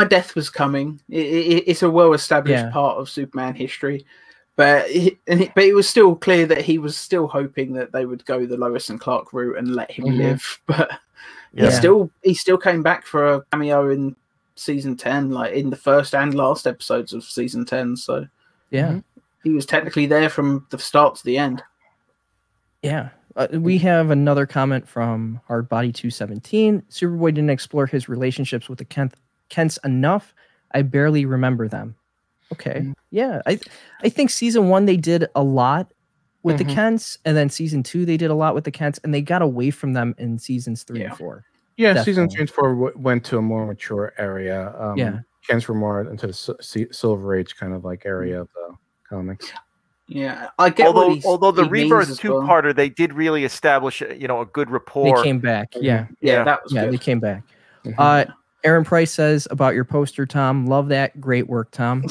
death was coming. It's a well-established part of Superman history." But it was still clear that he was still hoping that they would go the Lois and Clark route and let him live. But he still came back for a cameo in season 10, like in the first and last episodes of season 10. So he was technically there from the start to the end. Yeah. We have another comment from Hardbody 217. Superboy didn't explore his relationships with the Kents enough. I barely remember them. Okay. Yeah. I think season 1 they did a lot with the Kents, and then season 2 they did a lot with the Kents, and they got away from them in seasons 3 and 4. Yeah, definitely. Season 3 and 4 went to a more mature area. Kents were more into the Silver Age kind of like area of the comics. Yeah, I get. Although the Rebirth 2-parter, they did really establish a good rapport. They came back. Yeah, that was good. They came back. Aaron Price says about your poster, Tom. Love that. Great work, Tom.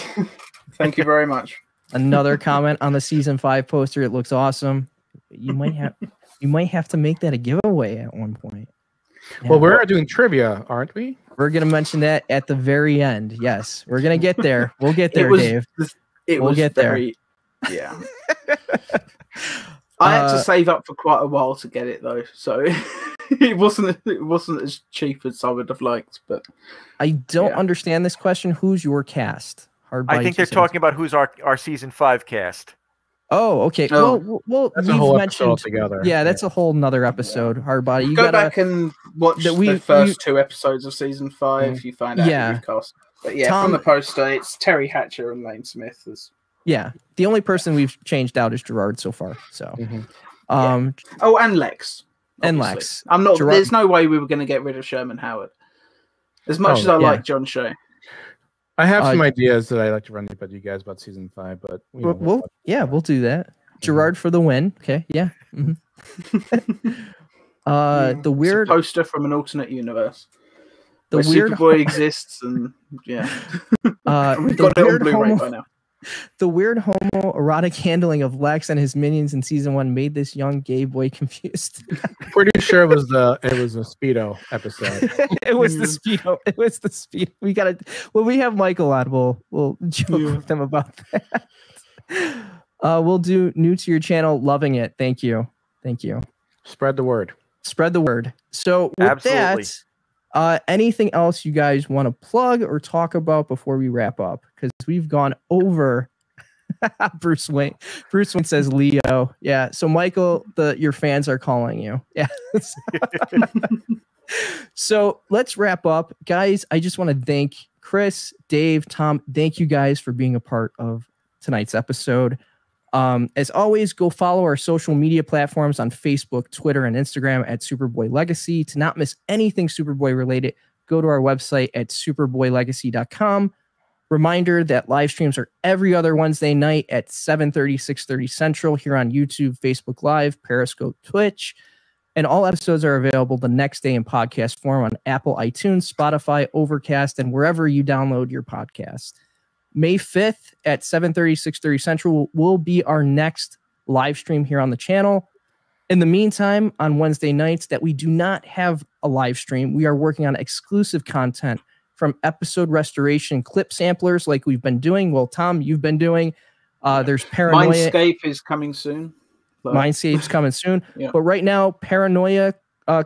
Thank you very much. Another comment on the season 5 poster. It looks awesome. You might have to make that a giveaway at one point. Well, we're doing trivia, aren't we? We're going to mention that at the very end. Yes, we're going to get there. We'll get there, Dave. We'll get there. Yeah. I had to save up for quite a while to get it though, so it wasn't as cheap as I would have liked. But I don't understand this question. Who's your cast? I think they're talking about who's our season 5 cast. Oh, okay. Well, that's a whole episode altogether. Yeah, that's a whole nother episode. Hard Body. You go back and watch the first 2 episodes of season 5. You find out who we've cast. But from the poster, it's Terry Hatcher and Lane Smith. Yeah, the only person we've changed out is Gerard so far. So, and Lex. Obviously. And Lex. I'm not. Gerard. There's no way we were going to get rid of Sherman Howard. As much as I like John Shea. I have some ideas that I like to run by you guys about season 5, but we'll do that. Gerard for the win. Okay, yeah. The weird poster from an alternate universe. The weird Superboy exists, and we've got it on Blu-ray by now. The weird homoerotic handling of Lex and his minions in season 1 made this young gay boy confused. Pretty sure it was a Speedo episode. It was the Speedo. We gotta. When we have Michael on, we'll joke with them about that. We'll do new to your channel. Loving it. Thank you. Spread the word. So with that, anything else you guys want to plug or talk about before we wrap up? Because we've gone over. Bruce Wayne says Leo. Yeah. So Michael, your fans are calling you. Yeah. So let's wrap up, guys. I just want to thank Chris, Dave, Tom. Thank you guys for being a part of tonight's episode. As always, go follow our social media platforms on Facebook, Twitter, and Instagram at Superboy Legacy. To not miss anything Superboy related, go to our website at superboylegacy.com. Reminder that live streams are every other Wednesday night at 7:30, 6:30 Central here on YouTube, Facebook Live, Periscope, Twitch. And all episodes are available the next day in podcast form on Apple, iTunes, Spotify, Overcast, and wherever you download your podcast. May 5th at 7:30, 6:30 Central will be our next live stream here on the channel. In the meantime, on Wednesday nights that we do not have a live stream, we are working on exclusive content from episode restoration clip samplers like we've been doing. Well, Tom, you've been doing. There's Paranoia. Mindscape is coming soon. Mindscape's coming soon. But right now, Paranoia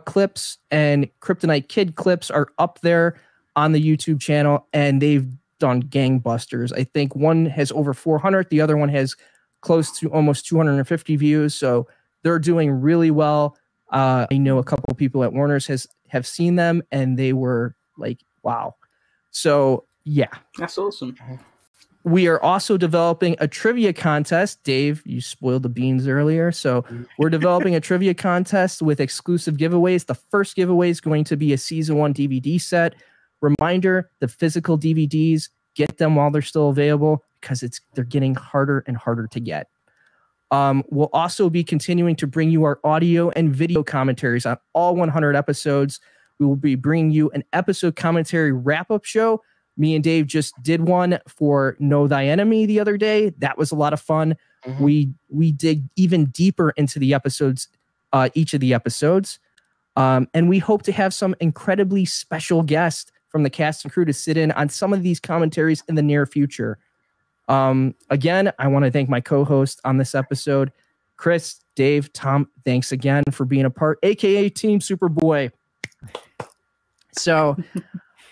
clips and Kryptonite Kid clips are up there on the YouTube channel, and they've done gangbusters. I think one has over 400. The other one has close to almost 250 views. So they're doing really well. I know a couple of people at Warner's have seen them, and they were like, wow. So yeah, that's awesome. We are also developing a trivia contest. Dave, you spoiled the beans earlier. So we're developing a trivia contest with exclusive giveaways. The first giveaway is going to be a season 1 DVD set. Reminder, the physical DVDs, get them while they're still available because they're getting harder and harder to get. We'll also be continuing to bring you our audio and video commentaries on all 100 episodes. We will be bringing you an episode commentary wrap-up show. Me and Dave just did one for Know Thy Enemy the other day. That was a lot of fun. We dig even deeper into the episodes, each of the episodes. And we hope to have some incredibly special guests from the cast and crew to sit in on some of these commentaries in the near future. Again, I want to thank my co-host on this episode, Chris, Dave, Tom. Thanks again for being a part, aka Team Superboy. So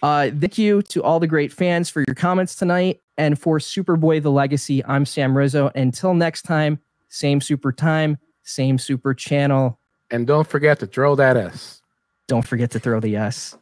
thank you to all the great fans for your comments tonight. And for Superboy The Legacy, I'm Sam Rizzo. Until next time, same super time, same super channel. And don't forget to throw that S. Don't forget to throw the S.